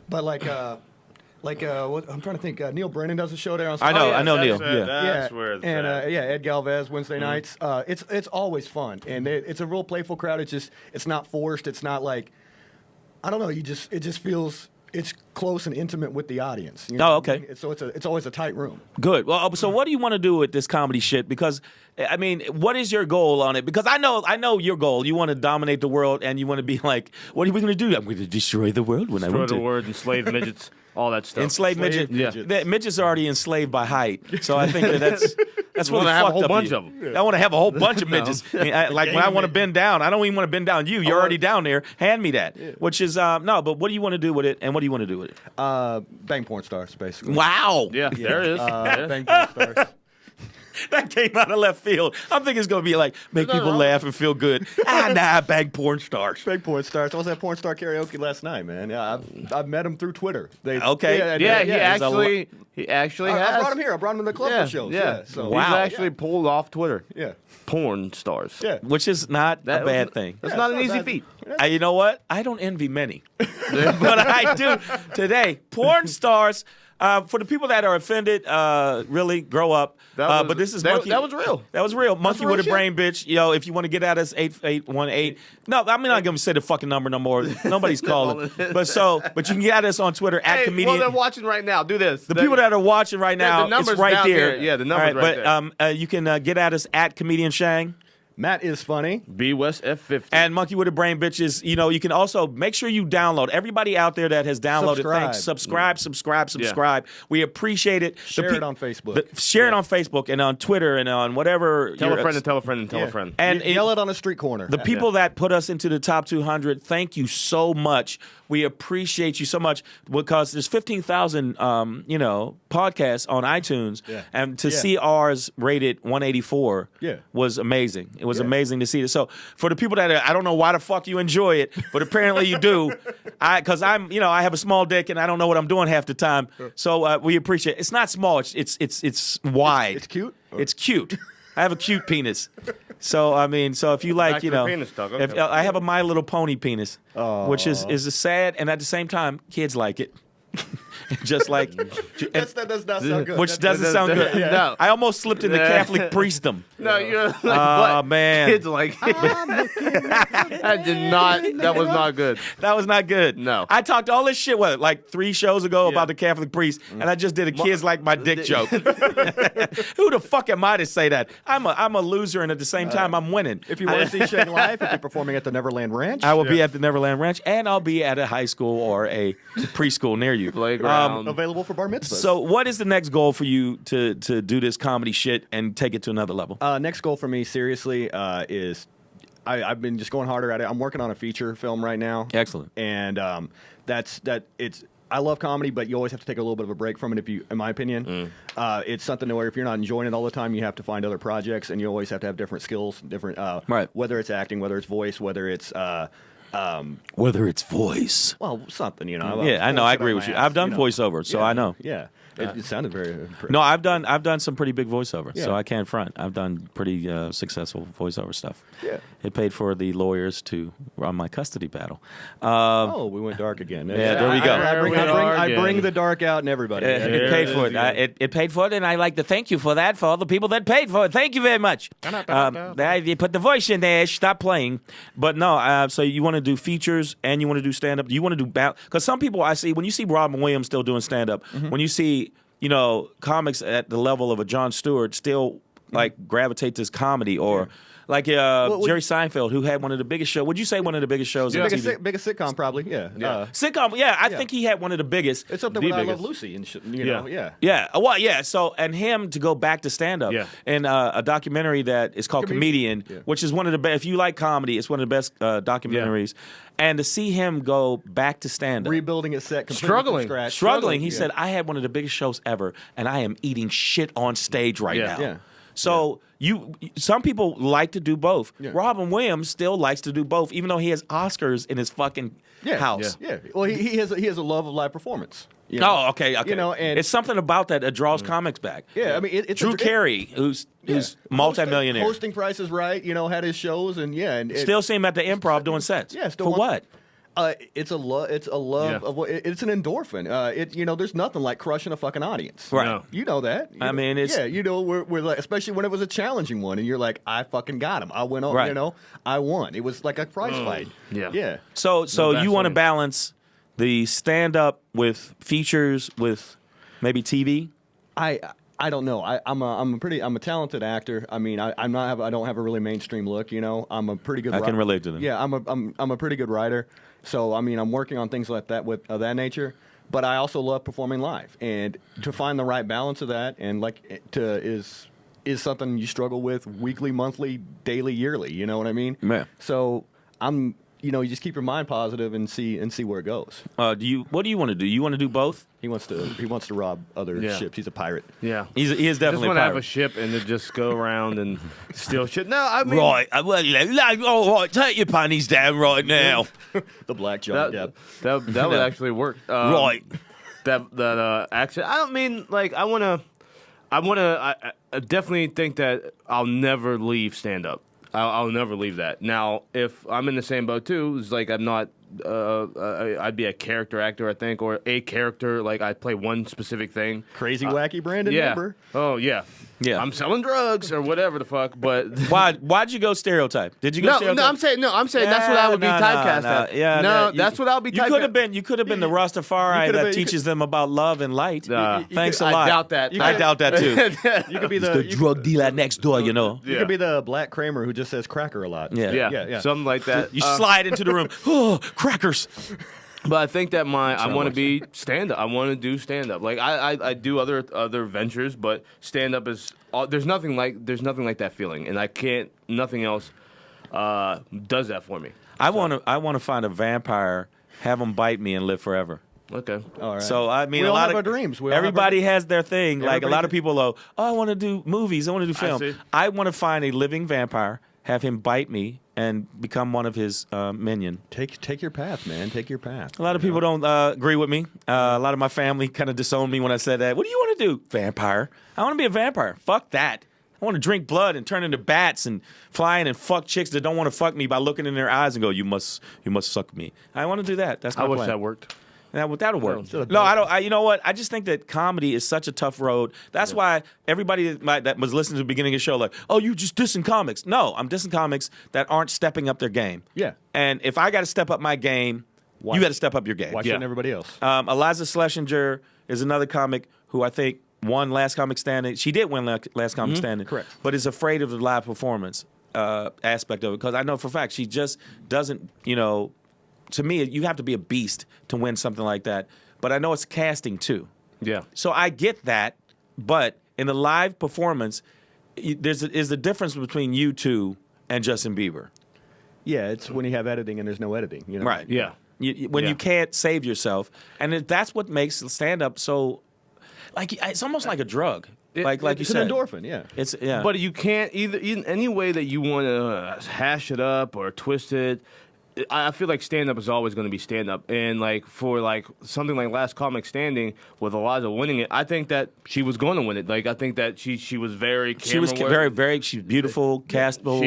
but what, I'm trying to think. Neil Brennan does a show there on Sunday. I know Neil. That's where it's at. Ed Galvez Wednesday nights. It's always fun, and it's a real playful crowd. It's not forced. It's not like, I don't know. It just feels. It's close and intimate with the audience. Oh, okay. So it's always a tight room. Good. Well, so what do you want to do with this comedy shit? Because, I mean, what is your goal on it? Because I know your goal. You want to dominate the world, and you want to be like, what are we going to do? I'm going to destroy the world when I want to. Destroy the world, enslave midgets, all that stuff. Enslaved midgets. Yeah. Midgets are already enslaved by height. So I think that's what wanna have a whole fucked up bunch you. of them. I want to have a whole bunch of midgets. I mean, when I want to bend down, I don't even want to bend down you. You're already down there. Hand me that. Yeah. Which is, no, but what do you want to do with it, and what do you want to do with it? Bang porn stars, basically. Wow. Yeah, there it is. Bang porn stars. That came out of left field. I'm thinking it's going to be like, make people laugh and feel good. Bang porn stars. Bang porn stars. I was at porn star karaoke last night, man. Yeah, I've met him through Twitter. Okay. He actually has. I brought him here. I brought him to the club for shows. Yeah. So He's actually pulled off Twitter. Yeah. Porn stars. Yeah. Which is not a bad thing. That's not an easy feat. You know what? I don't envy many. But I do today. Porn stars. For the people that are offended, really grow up. But this is Monkey. That was real. That was real. Monkey with a shit. brain, bitch. Yo, if you want to get at us, 8818. No, I'm not gonna say the fucking number no more. Nobody's calling. But you can get at us on Twitter at comedian. Well, they're watching right now. Do this. The people that are watching right now, the it's number's right down there. there. Yeah, the number's right but you can get at us at comedian Shang. Matt is funny. B West F50. And Monkey with a Brain, bitches. You can also make sure you download. Everybody out there that has downloaded, thanks. Subscribe. We appreciate it. Share it on Facebook. Share it on Facebook and on Twitter and on whatever. Tell a friend and tell a friend and tell a friend. And yell it on a street corner. The people that put us into the top 200, thank you so much. We appreciate you so much because there's 15,000, podcasts on iTunes, and to see ours rated 184 was amazing. It was amazing to see it. So for the people that I don't know why the fuck you enjoy it, but apparently you do. Because I have a small dick and I don't know what I'm doing half the time. So we appreciate it. It's not small. It's wide. It's cute. It's cute. I have a cute penis. So if you like, penis talk. Okay. if I have a My Little Pony penis, which is a sad, and at the same time, kids like it. Just like that does not sound good. Which doesn't sound good. No. I almost slipped into Catholic priestdom. No, you're like, oh man, kids like that was not good. That was not good. No. I talked all this shit like 3 shows ago about the Catholic priest, and I just did a kids like my dick joke. Who the fuck am I to say that? I'm a loser, and at the same time I'm winning. If you want to see Shang live, he'll be performing at the Neverland Ranch. I will be at the Neverland Ranch, and I'll be at a high school or a preschool near you. Playground. Available for bar mitzvahs. So what is the next goal for you to do this comedy shit and take it to another level? Next goal for me, seriously, is I've been just going harder at it. I'm working on a feature film right now. Excellent. And I love comedy, but you always have to take a little bit of a break from it. In my opinion, it's something where if you're not enjoying it all the time, you have to find other projects, and you always have to have different skills, right. Whether it's acting, whether it's voice, whether it's voice. well, something, Yeah, I know. I agree with you. I've done voiceover, so I know. Yeah, it sounded very. No, I've done some pretty big voiceover, so I can't front. I've done pretty successful voiceover stuff. Yeah, it paid for the lawyers to run my custody battle. We went dark again. Yeah, there we go. I bring the dark out in everybody. It paid for it. It paid for it, and I like to thank you for that for all the people that paid for it. Thank you very much. You put the voice in there. Stop playing. But no, so you want to do features and you want to do stand up. You want to do because some people I see when you see Robin Williams still doing stand up, when you see comics at the level of a Jon Stewart still like gravitate to comedy or. Like Jerry Seinfeld, who had one of the biggest shows. Would you say one of the biggest shows on TV? Biggest sitcom, probably. Yeah. Sitcom. Yeah, I think he had one of the biggest. It's up there with I Love Lucy and shit. Yeah. Well, yeah. So, and him to go back to stand up and a documentary that is called Comedian, which is one of the best. If you like comedy, it's one of the best documentaries. And to see him go back to stand up, rebuilding his set, completely from struggling. He said, "I had one of the biggest shows ever, and I am eating shit on stage right now." Yeah. So some people like to do both. Yeah. Robin Williams still likes to do both, even though he has Oscars in his fucking house. Yeah. Well, he has a love of live performance. Oh, okay. And it's something about that draws comics back. Yeah, I mean, it's Drew Carey, who's multimillionaire, hosting Price is Right. Had his shows and still see him at the Improv doing sets. Yeah, for what? It's a love. It's a love of it's an endorphin. There's nothing like crushing a fucking audience. Right. No. You know that. We're like, especially when it was a challenging one, and you're like, I fucking got him. I went on. Right. I won. It was like a prize fight. Yeah. So you want to balance the stand up with features with maybe TV? I don't know. I'm a talented actor. I mean, I don't have a really mainstream look. I'm a pretty good. I can relate to them. Yeah, I'm a pretty good writer. So I mean, I'm working on things like that of that nature. But I also love performing live, and to find the right balance of that, and is something you struggle with weekly, monthly, daily, yearly. You know what I mean? Yeah. So you just keep your mind positive and see where it goes. What do you want to do? You want to do both? He wants to rob other ships. He's a pirate. Yeah, he is definitely. I just want to have a ship and to just go around and steal shit. No, I mean, right. All right, take your panties down right now. The Black Johnny Depp. That would actually work. Right. That action. I don't mean like I definitely think that I'll never leave stand up. I'll never leave that. Now, if I'm in the same boat too, it's like I'm not I'd be a character actor, I think, or a character. Like I play one specific thing. Crazy wacky Brandon. Yeah. Member. Oh yeah. Yeah. I'm selling drugs or whatever the fuck. But Why'd you go stereotype? Did you go stereotype? I'm saying that's what I would be typecast at. Yeah, no, that's what I would be. You could have been the Rastafari that teaches them about love and light. Thanks a lot. I doubt that. I doubt that too. You could be the drug dealer next door, you know. You could be the black Kramer who just says cracker a lot. Yeah. Something like that. You slide into the room. Oh, crackers. But I think that I want to be stand up. I want to do stand up. Like I do other ventures, but stand up is there's nothing like that feeling, and I can't. Nothing else does that for me. I want to find a vampire, have him bite me, and live forever. Okay. All right. So I mean, we all a lot have of our dreams. Everybody has their thing. Like a lot of people go, "Oh, I want to do movies. I want to do film." see. I want to find a living vampire, have him bite me, and become one of his minion. Take your path, man. Take your path. A lot of people don't agree with me. A lot of my family kind of disowned me when I said that. What do you want to do? Vampire. I want to be a vampire. Fuck that. I want to drink blood and turn into bats and fly in and fuck chicks that don't want to fuck me by looking in their eyes and go, you must suck me. I want to do that. That's my plan. I wish that worked. That'll work. No, I don't. You know what? I just think that comedy is such a tough road. That's why everybody that was listening to the beginning of the show, like, oh, you just dissing comics. No, I'm dissing comics that aren't stepping up their game. Yeah. And if I got to step up my game, you got to step up your game. Why shouldn't everybody else? Eliza Schlesinger is another comic who I think won Last Comic Standing. She did win Last Comic Standing. Correct. But is afraid of the live performance aspect of it because I know for a fact she just doesn't, to me, you have to be a beast to win something like that. But I know it's casting too. Yeah. So I get that. But in the live performance, there's a difference between you two and Justin Bieber. Yeah, it's when you have editing and there's no editing. Right. Yeah. When you can't save yourself. And that's what makes stand-up so... Like, it's almost like a drug. Like you it's said. an endorphin, yeah. It's But you can't either in any way that you want to hash it up or twist it. I feel like stand-up is always going to be stand-up. And, like, for, like, something like Last Comic Standing with Eliza winning it, I think that she was going to win it. Like, I think that she was very She was she's beautiful, castable.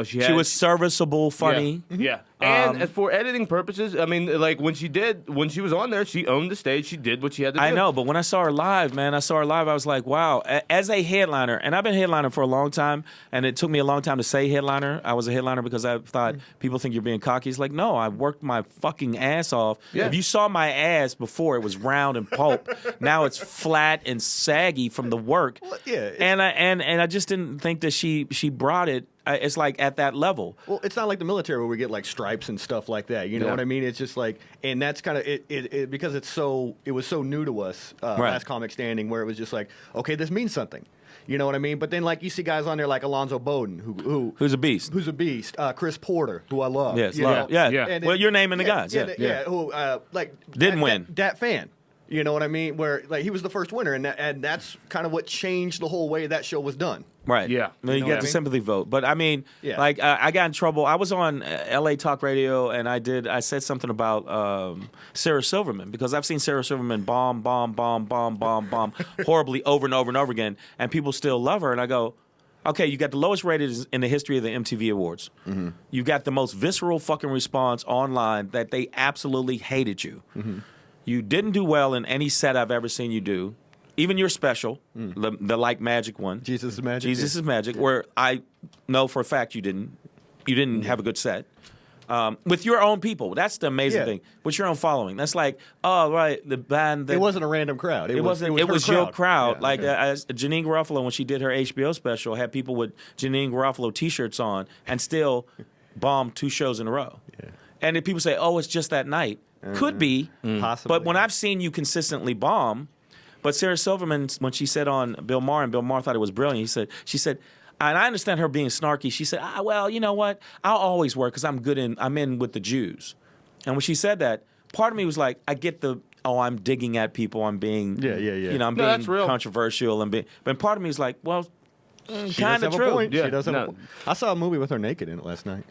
She was serviceable, funny. Yeah. And for editing purposes, I mean, like, when she was on there, she owned the stage. She did what she had to do. I know, but when I saw her live, I was like, wow. As a headliner, and I've been headliner for a long time, and it took me a long time to say headliner. I was a headliner because I thought people think you're being cocky. It's like, no, I worked my fucking ass off. Yeah. If you saw my ass before, it was round and pulp. Now it's flat and saggy from the work. Well, yeah, and I just didn't think that she brought it. It's like at that level. Well, it's not like the military where we get like stripes and stuff like that. You know what I mean? It's just like, and that's kind of it because it was so new to us. Last Comic Standing, where it was just like, okay, this means something. You know what I mean? But then like you see guys on there like Alonzo Bowden, who's a beast. Chris Porter, who I love. Yes, love. Yeah. And well, you're naming the guys. Yeah. Who like didn't win. Dat Fan. You know what I mean? Where like he was the first winner, and that's kind of what changed the whole way that show was done. Right. Yeah. Well, you get the sympathy vote. But I mean, like I got in trouble. I was on LA Talk Radio and I said something about Sarah Silverman because I've seen Sarah Silverman bomb horribly over and over and over again, and people still love her. And I go, okay, you got the lowest rated in the history of the MTV Awards. Mm-hmm. You got the most visceral fucking response online that they absolutely hated you. Mm-hmm. You didn't do well in any set I've ever seen you do. Even your special, the Like Magic one. Jesus is Magic. Jesus is Magic, where I know for a fact you didn't have a good set. With your own people. That's the amazing thing. With your own following. That's like, oh, right, the band. It wasn't a random crowd. It was your crowd. Yeah. Like as Janine Garofalo, when she did her HBO special, had people with Janine Garofalo T-shirts on and still bombed 2 shows in a row. Yeah. And if people say, oh, it's just that night. Could be. Possibly. But when I've seen you consistently bomb, but Sarah Silverman, when she said on Bill Maher, and Bill Maher thought it was brilliant, she said, and I understand her being snarky, she said, well, you know what? I'll always work because I'm in with the Jews. And when she said that, part of me was like, I get I'm digging at people, I'm being, I'm being controversial. But part of me is like, well, kind of true. She does have a point. I saw a movie with her naked in it last night.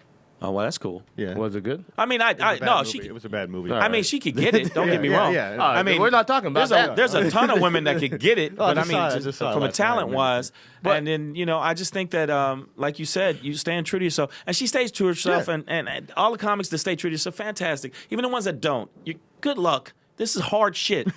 Oh, well, that's cool. Yeah. Was it good? I mean, It was a bad movie. I mean, she could get it. Don't get me wrong. Yeah. I mean, we're not talking about that. There's a ton of women that could get it, but I just mean, saw it. I just just saw it from a last night, talent man. wise. And then I just think that, like you said, you stand true to yourself, and she stays true to herself, Yeah. and all the comics that stay true to yourself, fantastic. Even the ones that don't, good luck. This is hard shit.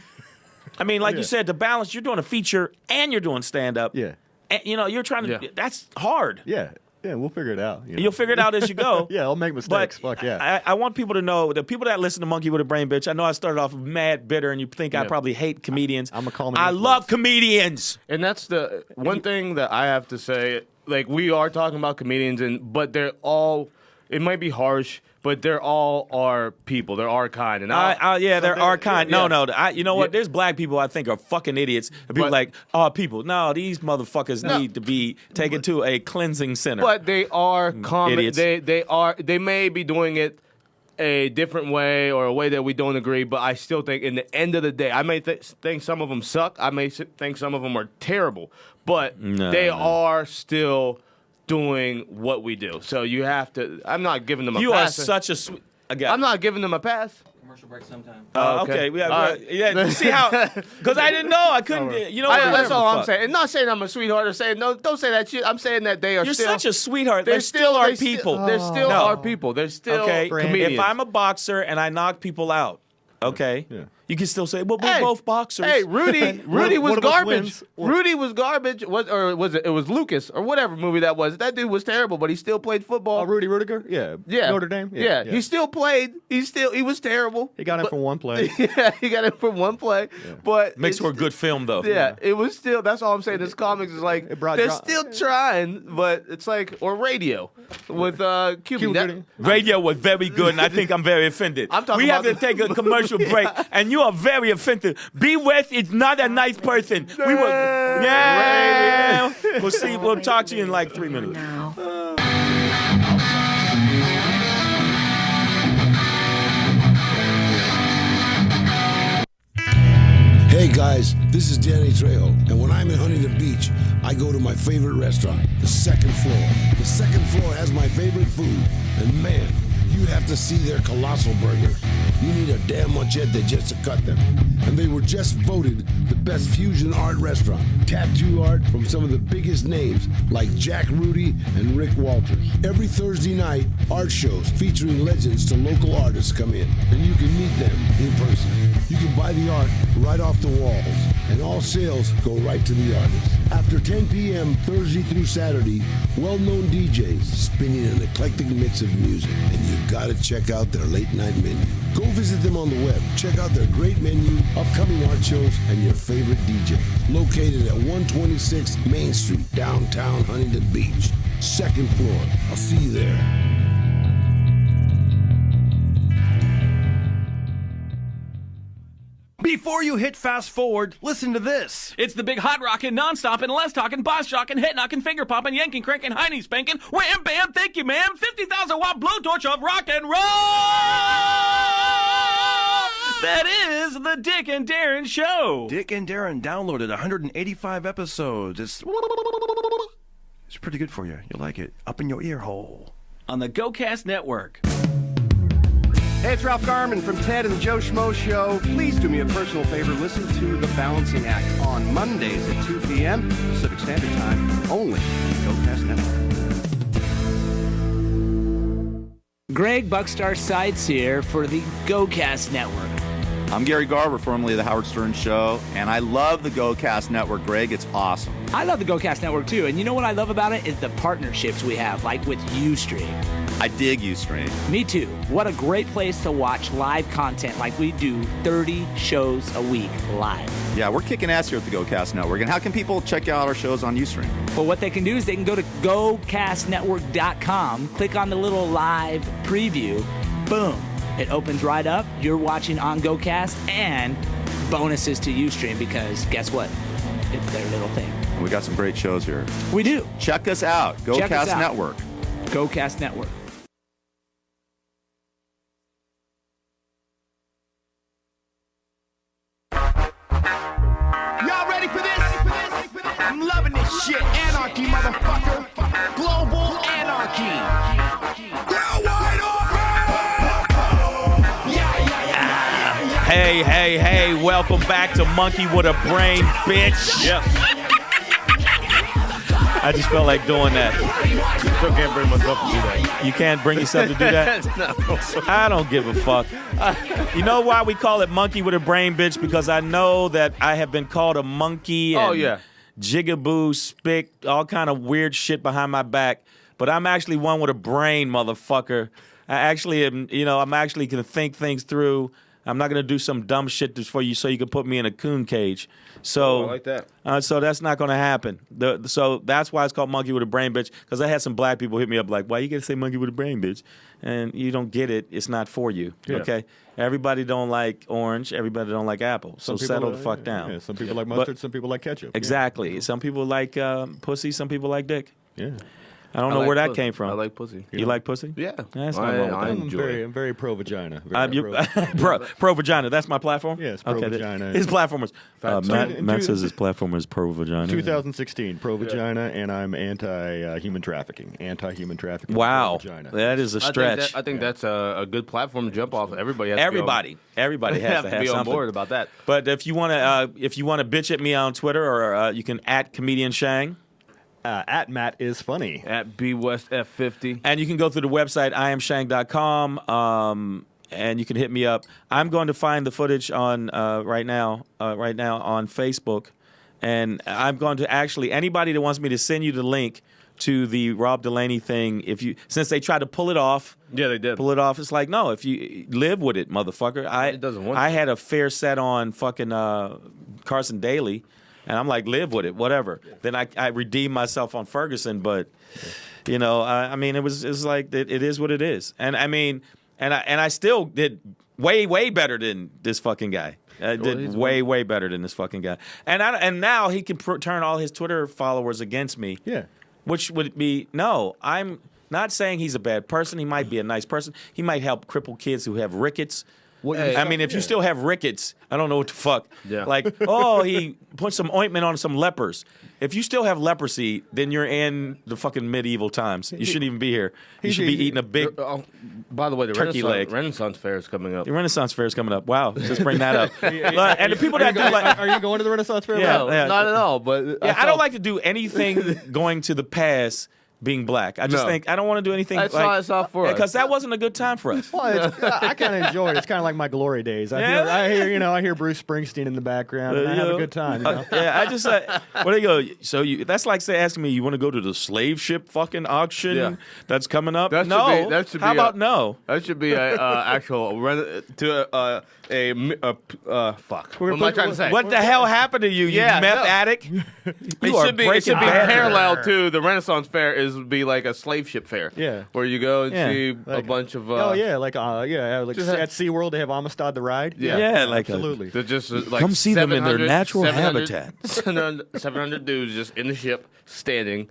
I mean, like you said, the balance. You're doing a feature and you're doing stand up. Yeah. And, you're trying to. Yeah. That's hard. Yeah. Yeah, we'll figure it out. You'll figure it out as you go. Yeah, I'll make mistakes. Fuck yeah. I want people to know, the people that listen to Monkey with a Brain Bitch, I know I started off mad, bitter, and you think I probably hate comedians. I'm a common I influence. love comedians. And that's the one thing that I have to say. Like, we are talking about comedians, but they're all. It might be harsh, but they're all our people. They're our kind. And They're our kind. yeah. No. You know what? There's black people I think are fucking idiots. And people But- like, people. No, these motherfuckers need to be taken to a cleansing center. But they are common. Idiots. They may be doing it a different way or a way that we don't agree, but I still think in the end of the day, I may think some of them suck. I may think some of them are terrible, but they are still doing what we do. So you have to. I'm not giving them a you pass. are such a sweet. I'm not giving them a pass. Commercial break sometime. Okay. All right. Yeah. You see how? Because I didn't know. I couldn't. You know what? That's Whatever all the I'm fuck. saying. Not saying I'm a sweetheart or saying no. Don't say that shit. I'm saying that they are You're still. such a sweetheart. They're still our people. They're still No. our people. They're still Okay. comedians. If I'm a boxer and I knock people out, okay, you can still say, well, we're both boxers. Hey, Rudy One was of us garbage. wins. Rudy was garbage. Was it? It was Lucas or whatever movie that was. That dude was terrible, but he still played football. Rudy Rudiger? Yeah. Yeah, Notre Dame? Yeah, he still played. He was terrible. He got in from one play. Yeah, he got it from one play. But Makes it's- for a good film, though. Yeah, it was still. That's all I'm saying. This comics is like It brought they're dra- still trying, but it's like or radio with Cuban. That- Radio was very good, and I think I'm very offended. I'm talking we have to about take a commercial break, and you are very offended. B. West is not a nice person. We will. Yeah. We'll see. We'll talk to you in like 3 minutes. Hey guys, this is Danny Trejo, and when I'm in Huntington Beach, I go to my favorite restaurant, the Second Floor. The Second Floor has my favorite food, and man, you have to see their colossal burgers. You need a damn machete just to cut them. And they were just voted the best fusion art restaurant. Tattoo art from some of the biggest names like Jack Rudy and Rick Walters. Every Thursday night, art shows featuring legends to local artists come in, and you can meet them in person. You can buy the art right off the walls, and all sales go right to the artist. After 10 p.m. Thursday through Saturday, well-known DJs spinning an eclectic mix of music, and you've got to check out their late-night menu. Go visit them on the web. Check out their great menu, upcoming art shows, and your favorite DJ. Located at 126 Main Street, downtown Huntington Beach. Second Floor. I'll see you there. Before you hit fast forward, listen to this. It's the big hot rockin', non-stoppin', less talking, boss jockin', head knocking, finger popping, yanking, cranking, hiney spanking, wham bam, thank you ma'am, 50,000 watt blowtorch of rock and roll. That is the Dick and Darren Show. Dick and Darren downloaded 185 episodes. It's pretty good for you. You'll like it. Up in your ear hole. On the GoCast Network. Hey, it's Ralph Garman from Ted and the Joe Schmo Show. Please do me a personal favor. Listen to The Balancing Act on Mondays at 2 p.m. Pacific Standard Time, only on the GoCast Network. Greg Buckstar Sides here for the GoCast Network. I'm Gary Garver, formerly of The Howard Stern Show, and I love the GoCast Network, Greg. It's awesome. I love the GoCast Network too, and you know what I love about it is the partnerships we have, like with Ustream. I dig Ustream. Me too. What a great place to watch live content like we do 30 shows a week live. Yeah, we're kicking ass here at the GoCast Network. And how can people check out our shows on Ustream? But what they can do is they can go to GoCastNetwork.com, click on the little live preview, boom. It opens right up. You're watching on GoCast and bonuses to Ustream because guess what? It's their little thing. And we got some great shows here. We do. Check us out. Check us GoCast out. Network. GoCast Network. Y'all ready for this? I'm loving this shit. Anarchy, motherfucker. Global anarchy. Hey, welcome back to Monkey with a Brain, bitch. Yep. I just felt like doing that. Still can't bring myself to do that. You can't bring yourself to do that? No. I don't give a fuck. You know why we call it Monkey with a Brain, bitch? Because I know that I have been called a monkey and jigaboo, spick, all kind of weird shit behind my back. But I'm actually one with a brain, motherfucker. I actually am, I'm actually going to think things through. I'm not going to do some dumb shit just for you so you can put me in a coon cage. So, I like that. So that's not going to happen. So that's why it's called Monkey with a Brain, bitch, because I had some black people hit me up like, why you got to say Monkey with a Brain, bitch? And you don't get it. It's not for you, okay? Everybody don't like orange. Everybody don't like apple. So settle the fuck down. Yeah, some people like mustard. Some people like ketchup. Exactly. Yeah. Some people like pussy. Some people like dick. Yeah. I don't know where that came from. I like pussy. You like pussy? Yeah. That's not wrong with that. I'm very pro vagina. Pro vagina. That's my platform? Yes, pro vagina. His platform is Matt says his platform is pro vagina. 2016, pro vagina, and I'm anti-human trafficking. Anti-human trafficking. Wow. Vagina. That is a stretch. I think that's a good platform to jump off. Everybody has Everybody has to have be on something. board about that. But if you want to bitch at me on Twitter, or you can @ comedian Shang. At Matt is funny. At BWestF50. And you can go through the website, iamshang.com, and you can hit me up. I'm going to find the footage on right now on Facebook, and I'm going to actually, anybody that wants me to send you the link to the Rob Delaney thing, since they tried to pull it off. Yeah, they did. Pull it off. It's like, no, if you live with it, motherfucker. It doesn't want I to. had a fair set on fucking Carson Daly. And I'm like, live with it, whatever. Then I redeemed myself on Ferguson, but I mean, it was like it is what it is. And I mean, and I still did way better than this fucking guy. I did way better than this fucking guy. And now he can turn all his Twitter followers against me. Yeah, which would be no. I'm not saying he's a bad person. He might be a nice person. He might help crippled kids who have rickets. I mean, if you still have rickets, I don't know what the fuck. Yeah. Like, he put some ointment on some lepers. If you still have leprosy, then you're in the fucking medieval times. You shouldn't even be here. You should be eating a big by the way, the turkey leg. Renaissance Fair is coming up. The Renaissance Fair is coming up. Wow, just bring that up. And the people that do like, are you going to the Renaissance Fair? Yeah, not at all. But I don't like to do anything going to the past. Being black, I just think I don't want to do anything. It's not for us because that wasn't a good time for us. Well, I kind of enjoy it. It's kind of like my glory days. I hear Bruce Springsteen in the background, and I have a good time. I just where they go. So that's like asking me, you want to go to the slave ship fucking auction that's coming up? That should be How about no? That should be a actual fuck. What am I trying to say? What the hell happened to you? You meth addict? It should be parallel to the Renaissance Fair. Would be like a slave ship fair. Yeah. Where you go and see a bunch of. like at SeaWorld they have Amistad the ride. Yeah, like absolutely. They're just like come see them in their natural habitat. 700 dudes just in the ship standing.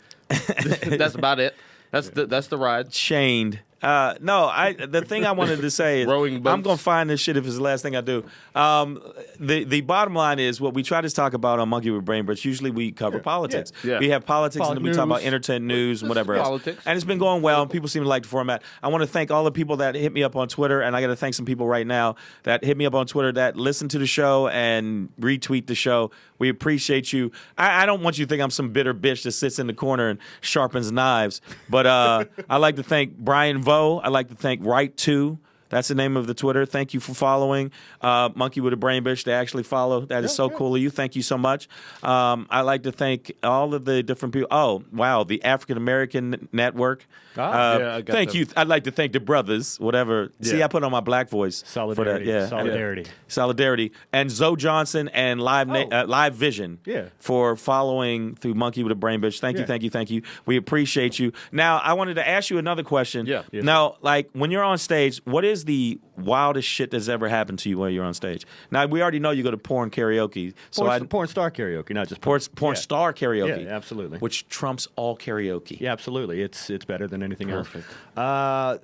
That's about it. That's the ride. Chained. The thing I wanted to say is Rowing boats. I'm going to find this shit if it's the last thing I do. The bottom line is what we try to talk about on Monkey with Brain, but usually we cover politics. Yeah. We have politics and then we talk about entertainment news and whatever else. Politics. And it's been going well and people seem to like the format. I want to thank all the people that hit me up on Twitter, and I got to thank some people right now that hit me up on Twitter that listen to the show and retweet the show. We appreciate you. I don't want you to think I'm some bitter bitch that sits in the corner and sharpens knives, but I like to thank Brian Vo. I'd like to thank Right2. That's the name of the Twitter. Thank you for following Monkey with a Brain, bitch. They actually follow. That is so cool of you. Thank you so much. I'd like to thank all of the different people. Oh, wow, the African American Network. Thank you. I'd like to thank the brothers, whatever. Yeah. See, I put on my black voice. Solidarity. For that. Solidarity. And Zoe Johnson and Live Vision for following through Monkey with a Brain, bitch. Thank you. We appreciate you. Now, I wanted to ask you another question. Yeah. Now, like, when you're on stage, what is the wildest shit that's ever happened to you while you're on stage? Now, we already know you go to porn karaoke. Porn star karaoke, not just porn star karaoke. Yeah, absolutely. Which trumps all karaoke. Yeah, absolutely. It's better than anything Perfect. else. I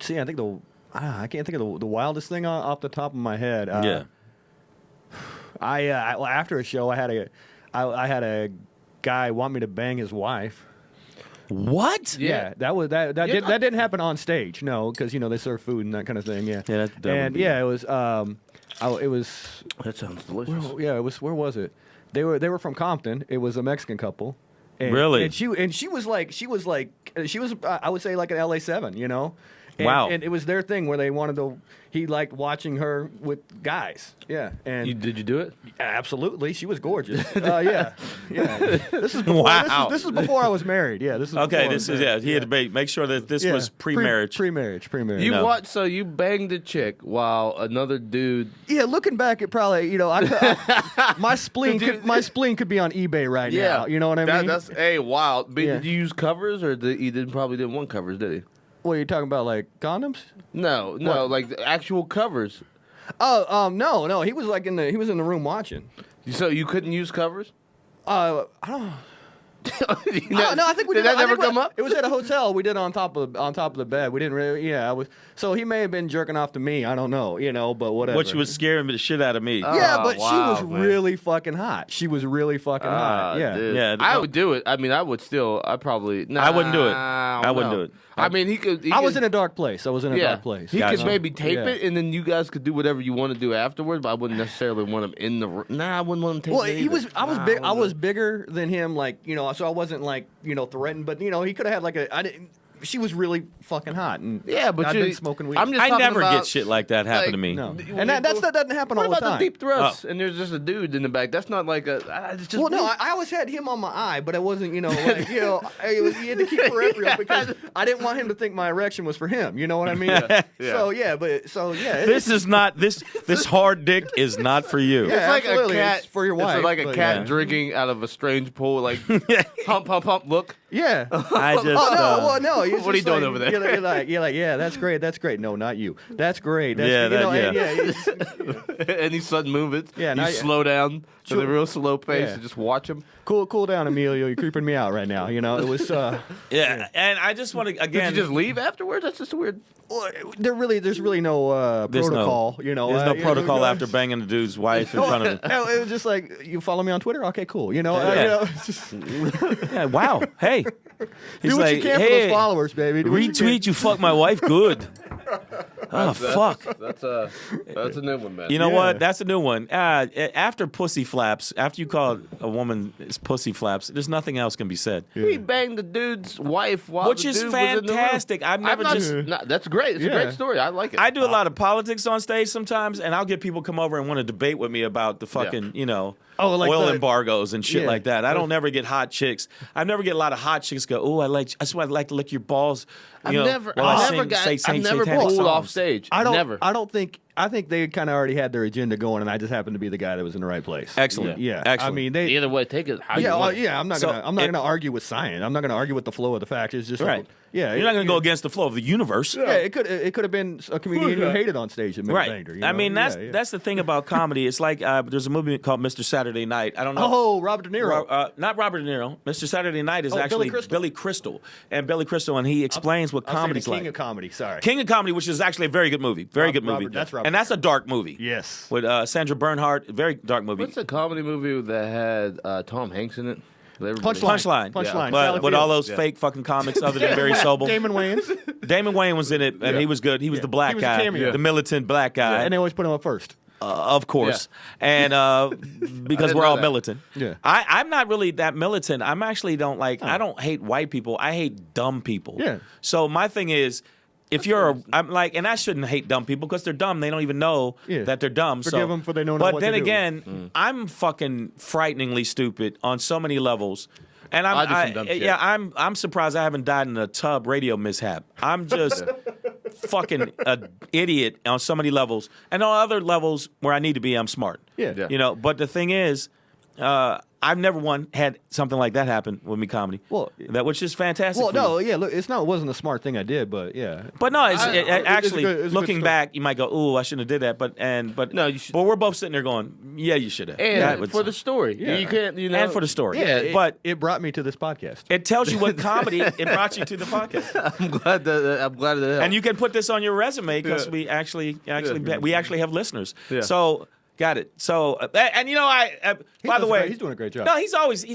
think I can't think of the wildest thing off the top of my head. After a show, I had a guy want me to bang his wife. What? Yeah, that didn't happen on stage. No, because they serve food and that kind of thing. Yeah, that and would be. it was. It was. That sounds delicious. Yeah, it was. Where was it? They were from Compton. It was a Mexican couple. And, Really? And she was I would say like an LA 7, you know. And, Wow. And it was their thing where they wanted to. He liked watching her with guys. Yeah. And Did you do it? absolutely, she was gorgeous. Yeah. This is before, Wow. This is before I was married. Yeah. This is Okay, before I this was is married. He had to make sure that this Yeah. was pre-marriage. Pre-marriage. You No. watch, so you banged a chick while another dude. Yeah, looking back, it probably my spleen could be on eBay right now. You know what I mean? That's wow. But Yeah. Did you use covers, or he probably didn't want covers, did he? What are you talking about? Like condoms? No, What? like the actual covers. No. He was like in the room watching. So you couldn't use covers? I don't. You No, I think we did. did. That never come up? It was at a hotel. We did it on top of the bed. We didn't really. Yeah, I was. So he may have been jerking off to me. I don't know. You know, but whatever. Which was scaring the shit out of me. Yeah, Oh, but wow, she was man. really fucking hot. She was really fucking hot. Yeah. Dude. Yeah, I no. would do it. I mean, I would still. I probably. Nah, I wouldn't do it. I I don't wouldn't know. do it. I mean, he could. I was in a dark place. I was in a dark place. He Gotcha. could maybe tape Yeah. it, and then you guys could do whatever you want to do afterwards. But I wouldn't necessarily want him in the room. Nah, I wouldn't want him taping. Well, it he was. either. I was Nah, big. I wouldn't was do bigger than him. Like so I wasn't like threatened. But he could have had like a. I didn't. She was really fucking hot. And it. Yeah, but I've you been smoking weed. I'm just I talking never about, get shit like that happen like, to me. no, and that doesn't happen What all the about time. the deep thrusts? And there's just a dude in the back. That's not like a. It's just Well, no, I always had him on my eye, but it wasn't, like, it was, he had to keep peripheral because I didn't want him to think my erection was for him. You know what I mean? Yeah. So This is not this hard dick is not for you. Yeah. It's like absolutely, a cat it's for your wife, It's like a but cat yeah. drinking out of a strange pool. Like hump, hump, hump. Look. Yeah. I just No. He's What are you just doing like- over there? You're like, yeah, that's great. No, not you. That's great. That's, Yeah, And he sudden move it. Yeah, you now- slow down to the real slow pace Yeah. and just watch him. cool down, Emilio. You're creeping me out right now. It was. yeah. And I just want to Did again. you just leave afterwards? That's just weird. There's really no There's protocol. There's no protocol after banging the dude's wife in front of him. It was just like, you follow me on Twitter? Okay, cool. Yeah. It's just, Yeah, wow. Hey. He's do what like, you can for hey, those followers, baby. Do what you can. retweet, you fuck my wife good. Oh, fuck. That's a new one, man. You know Yeah. what? That's a new one. After pussy flaps, after you call a woman pussy flaps, there's nothing else can be said. He banged the dude's wife while Which the is dude was in the room. fantastic. I've never just. That's great. It's a Yeah. great story. I like it. I do a lot of politics on stage sometimes, and I'll get people come over and want to debate with me about the fucking, like oil the- embargoes and shit Yeah. like that. I don't never get hot chicks. I never get a lot of hot chicks go, "Oh, that's why I like to lick your balls." I've You know, never, while I I've never sing- got, say I've never satanic pulled off songs. stage. I don't. Never. I think they kind of already had their agenda going, and I just happened to be the guy that was in the right place. Excellent. Yeah. Excellent. I mean, they. Either way, take it how you Yeah, want. it. I'm not So gonna argue with science. I'm not gonna argue with the flow of the facts. It's just Right. Like, yeah, You're not going to go against the flow of the universe. Yeah, it could have been a comedian who hated on stage that Right. banged her. I mean, that's the thing about comedy. It's like there's a movie called Mr. Saturday Night. I don't know. Oh, Robert De Niro. Not Robert De Niro. Mr. Saturday Night is Billy actually Crystal. Billy Crystal. And Billy Crystal, and he explains what I was saying comedy's the King like. of Comedy. Sorry. King of Comedy, which is actually a very good movie. Very good movie. That's Robert. And that's a dark movie. Yes. With Sandra Bernhard. Very dark movie. What's a comedy movie that had Tom Hanks in it? Punchline. Punchline. But Sally with all Field. those fake fucking comics other than Barry Sobel. Damon Wayans. Damon Wayne was in it, and he was good. He was the black He was a guy. cameo. The militant black guy. And they always put him up first. Of course. And because didn't we're know all that. militant. Yeah. I'm not really that militant. I'm actually I don't hate white people. I hate dumb people. Yeah. So my thing is, if and I shouldn't hate dumb people because they're dumb. They don't even know that they're dumb. Forgive so, them for they don't know But what then to do. again, I'm fucking frighteningly stupid on so many levels. And I do some dumb shit. I'm surprised I haven't died in a tub radio mishap. I'm just fucking an idiot on so many levels, and on other levels where I need to be, I'm smart. Yeah. But the thing is, I've never had something like that happen with me comedy. Well, which is fantastic. Well, for no, you. yeah. Look, it wasn't a smart thing I did, but yeah. But no, it's actually a good looking story. back, you might go, "Ooh, I shouldn't have did that." But No, you should- But we're both sitting there going, "Yeah, you should have." And for the story. Yeah. You can't, and for the story. Yeah, but it brought me to this podcast. it tells you what comedy it brought you to the podcast. I'm glad that And you can put this on your resume because we actually have listeners. Yeah. So Got it. So, and you know, by the way, he's doing a great job. No, he's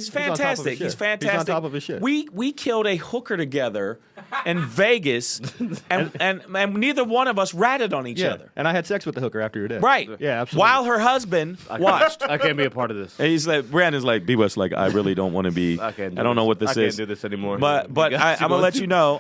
fantastic. He's fantastic. He's on top of his shit. We killed a hooker together in Vegas, and neither one of us ratted on each other. And I had sex with the hooker after your death. Right. Yeah, absolutely. While her husband watched. I can't be a part of this. And he's like, Brandon's like, B-West, like, I really don't want to be. I don't know what this is. I can't do this anymore. But I'm gonna let you know.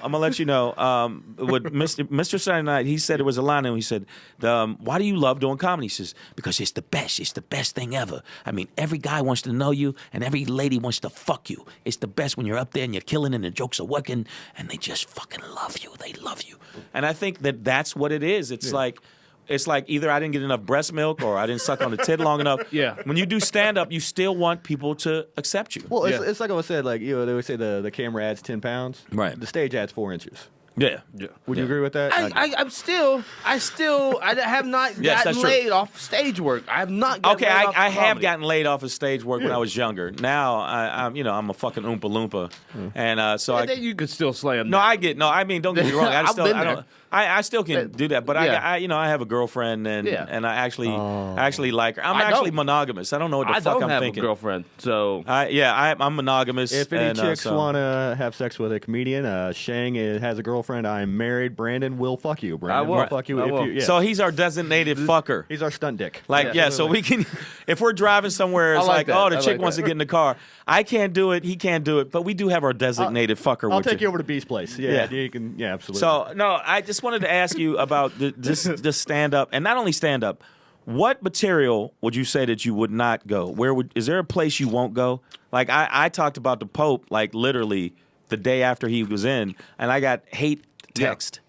With Mr. Saturday Night, he said it was a line, and he said, "Why do you love doing comedy?" He says, "Because it's the best. It's the best thing ever. I mean, every guy wants to know you, and every lady wants to fuck you. It's the best when you're up there and you're killing, and the jokes are working, and they just fucking love you. They love you." And I think that's what it is. It's like either I didn't get enough breast milk or I didn't suck on the tit long enough. Yeah. When you do stand up, you still want people to accept you. Well, it's like I said, like they would say the camera adds 10 pounds. Right. The stage adds 4 inches. Yeah. Would you agree with that? I have not Yes, gotten that's true. laid off stage work. I have not gotten Okay, laid off I of have comedy. gotten laid off of stage work when I was younger. Now I'm a fucking Oompa Loompa, and so And then you could still slam. No, I mean, don't get me wrong. I've been there. I still can do that, but Yeah. I have a girlfriend, and I actually like her. I'm I actually don't. monogamous. I don't know what the I fuck don't I'm have thinking. a girlfriend, so I'm monogamous. If any and, chicks so- want to have sex with a comedian, Shang has a girlfriend. I'm married. Brandon will fuck you. Brandon will. fuck you. I if will. you yeah. So he's our designated fucker. He's our stunt dick. So we can, if we're driving somewhere, it's I like like, that. oh, the I chick like wants that. to get in the car. I can't do it. He can't do it. But we do have our designated fucker. I'll with take you over to B's place. Yeah. You can. Yeah, absolutely. So no, I just wanted to ask you about this stand up, and not only stand up. What material would you say that you would not go? Is there a place you won't go? Like I talked about the Pope, like literally the day after he was in, and I got hate text.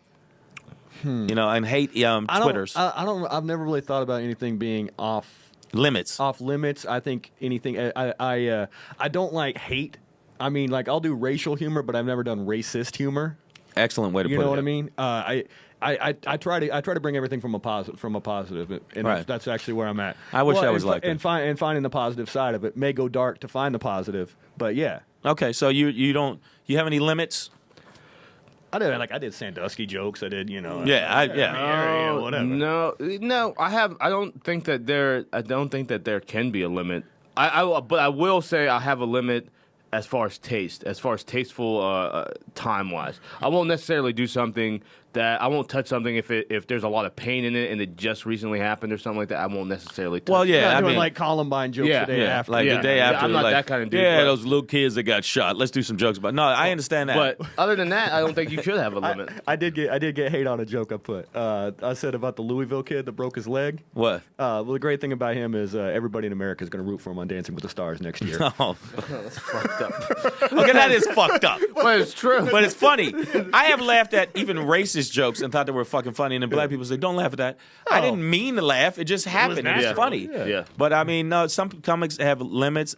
And hate Twitters. I've never really thought about anything being off limits. Off limits. I think anything. I don't like hate. I mean, like I'll do racial humor, but I've never done racist humor. Excellent way to put it. You know what I mean? I try to bring everything from a positive, and Right. that's actually where I'm at. I wish I was like that. and finding the positive side of it may go dark to find the positive, but yeah. Okay, so you have any limits? I did Sandusky jokes. I did, Yeah, whatever. No, I don't think that there can be a limit. But I will say I have a limit as far as taste, as far as tasteful time wise. I won't necessarily do something that I won't touch something if there's a lot of pain in it and it just recently happened or something like that. I won't necessarily touch. Well, yeah, Not I doing mean, like Columbine jokes the day after. like the day after. I'm not like, that kind of dude. Yeah, but- those little kids that got shot. Let's do some jokes about. No, I understand that. But other than that, I don't think you should have a limit. I did get hate on a joke I put. I said about the Louisville kid that broke his leg. What? Well, the great thing about him is everybody in America is going to root for him on Dancing with the Stars next year. Oh, That's fucked up. okay, that is fucked up. But it's true. But it's funny. I have laughed at even racist jokes and thought they were fucking funny, and then black people say, "Don't laugh at that." I didn't mean to laugh. It just happened. It was funny. Yeah. But I mean, no, some comics have limits.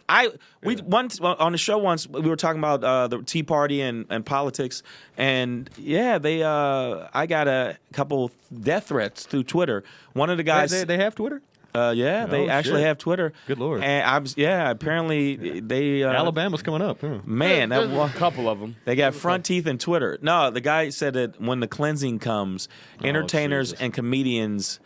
Once on the show once we were talking about the Tea Party and politics, and I got a couple death threats through Twitter. One of the guys they have Twitter? they actually shit. have Twitter. Good Lord. And apparently they Alabama's coming up. Huh? man, There's that a couple of them. they got front teeth in Twitter. No, the guy said that when the cleansing comes, entertainers Jesus. and comedians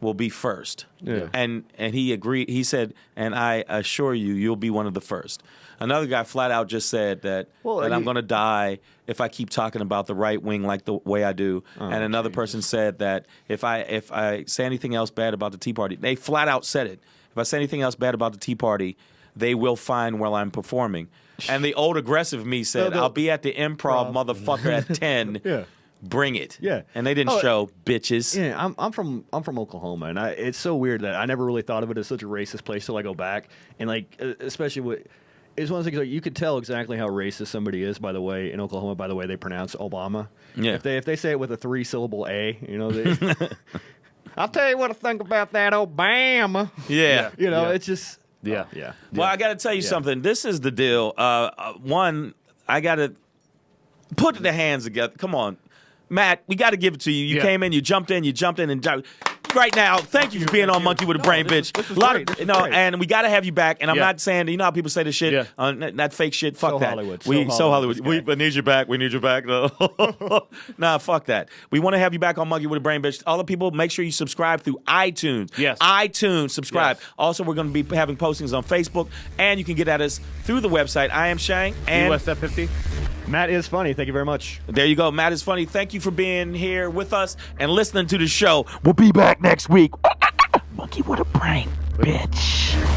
will be first. Yeah. And he agreed. He said, and I assure you, you'll be one of the first. Another guy flat out just said that I'm going to die if I keep talking about the right wing like the way I do. And another person said that if I say anything else bad about the Tea Party, they flat out said it. If I say anything else bad about the Tea Party, they will find where I'm performing. And the old aggressive me said, I'll be at the Improv, motherfucker, at 10. Yeah. Bring it. Yeah. And they didn't show, bitches. Yeah, I'm from Oklahoma, and it's so weird that I never really thought of it as such a racist place till I go back, and like especially with. It's one of the things like you could tell exactly how racist somebody is by the way in Oklahoma by the way they pronounce Obama. Yeah. If they say it with a 3-syllable A, they, I'll tell you what I think about that Obama. Yeah. You know, it's just Yeah. yeah. Well, I got to tell you something. This is the deal. One, I got to put the hands together. Come on. Matt, we got to give it to you. You came in, you jumped in, and right now. Thank you for being on Monkey with a Brain, bitch. This is a lot great. of, This is great. and we got to have you back. And I'm not saying, you know how people say this shit, that fake shit. Fuck So that. Hollywood. So Hollywood. We need you back. We need you back. Nah, fuck that. We want to have you back on Monkey with a Brain, bitch. All the people, make sure you subscribe through iTunes. Yes. iTunes, subscribe. Yes. Also, we're going to be having postings on Facebook, and you can get at us through the website. I am Shang. And USF50. Matt is funny. Thank you very much. there you go. Matt is funny. Thank you for being here with us and listening to the show. We'll be back next week. Monkey with a Brain, bitch.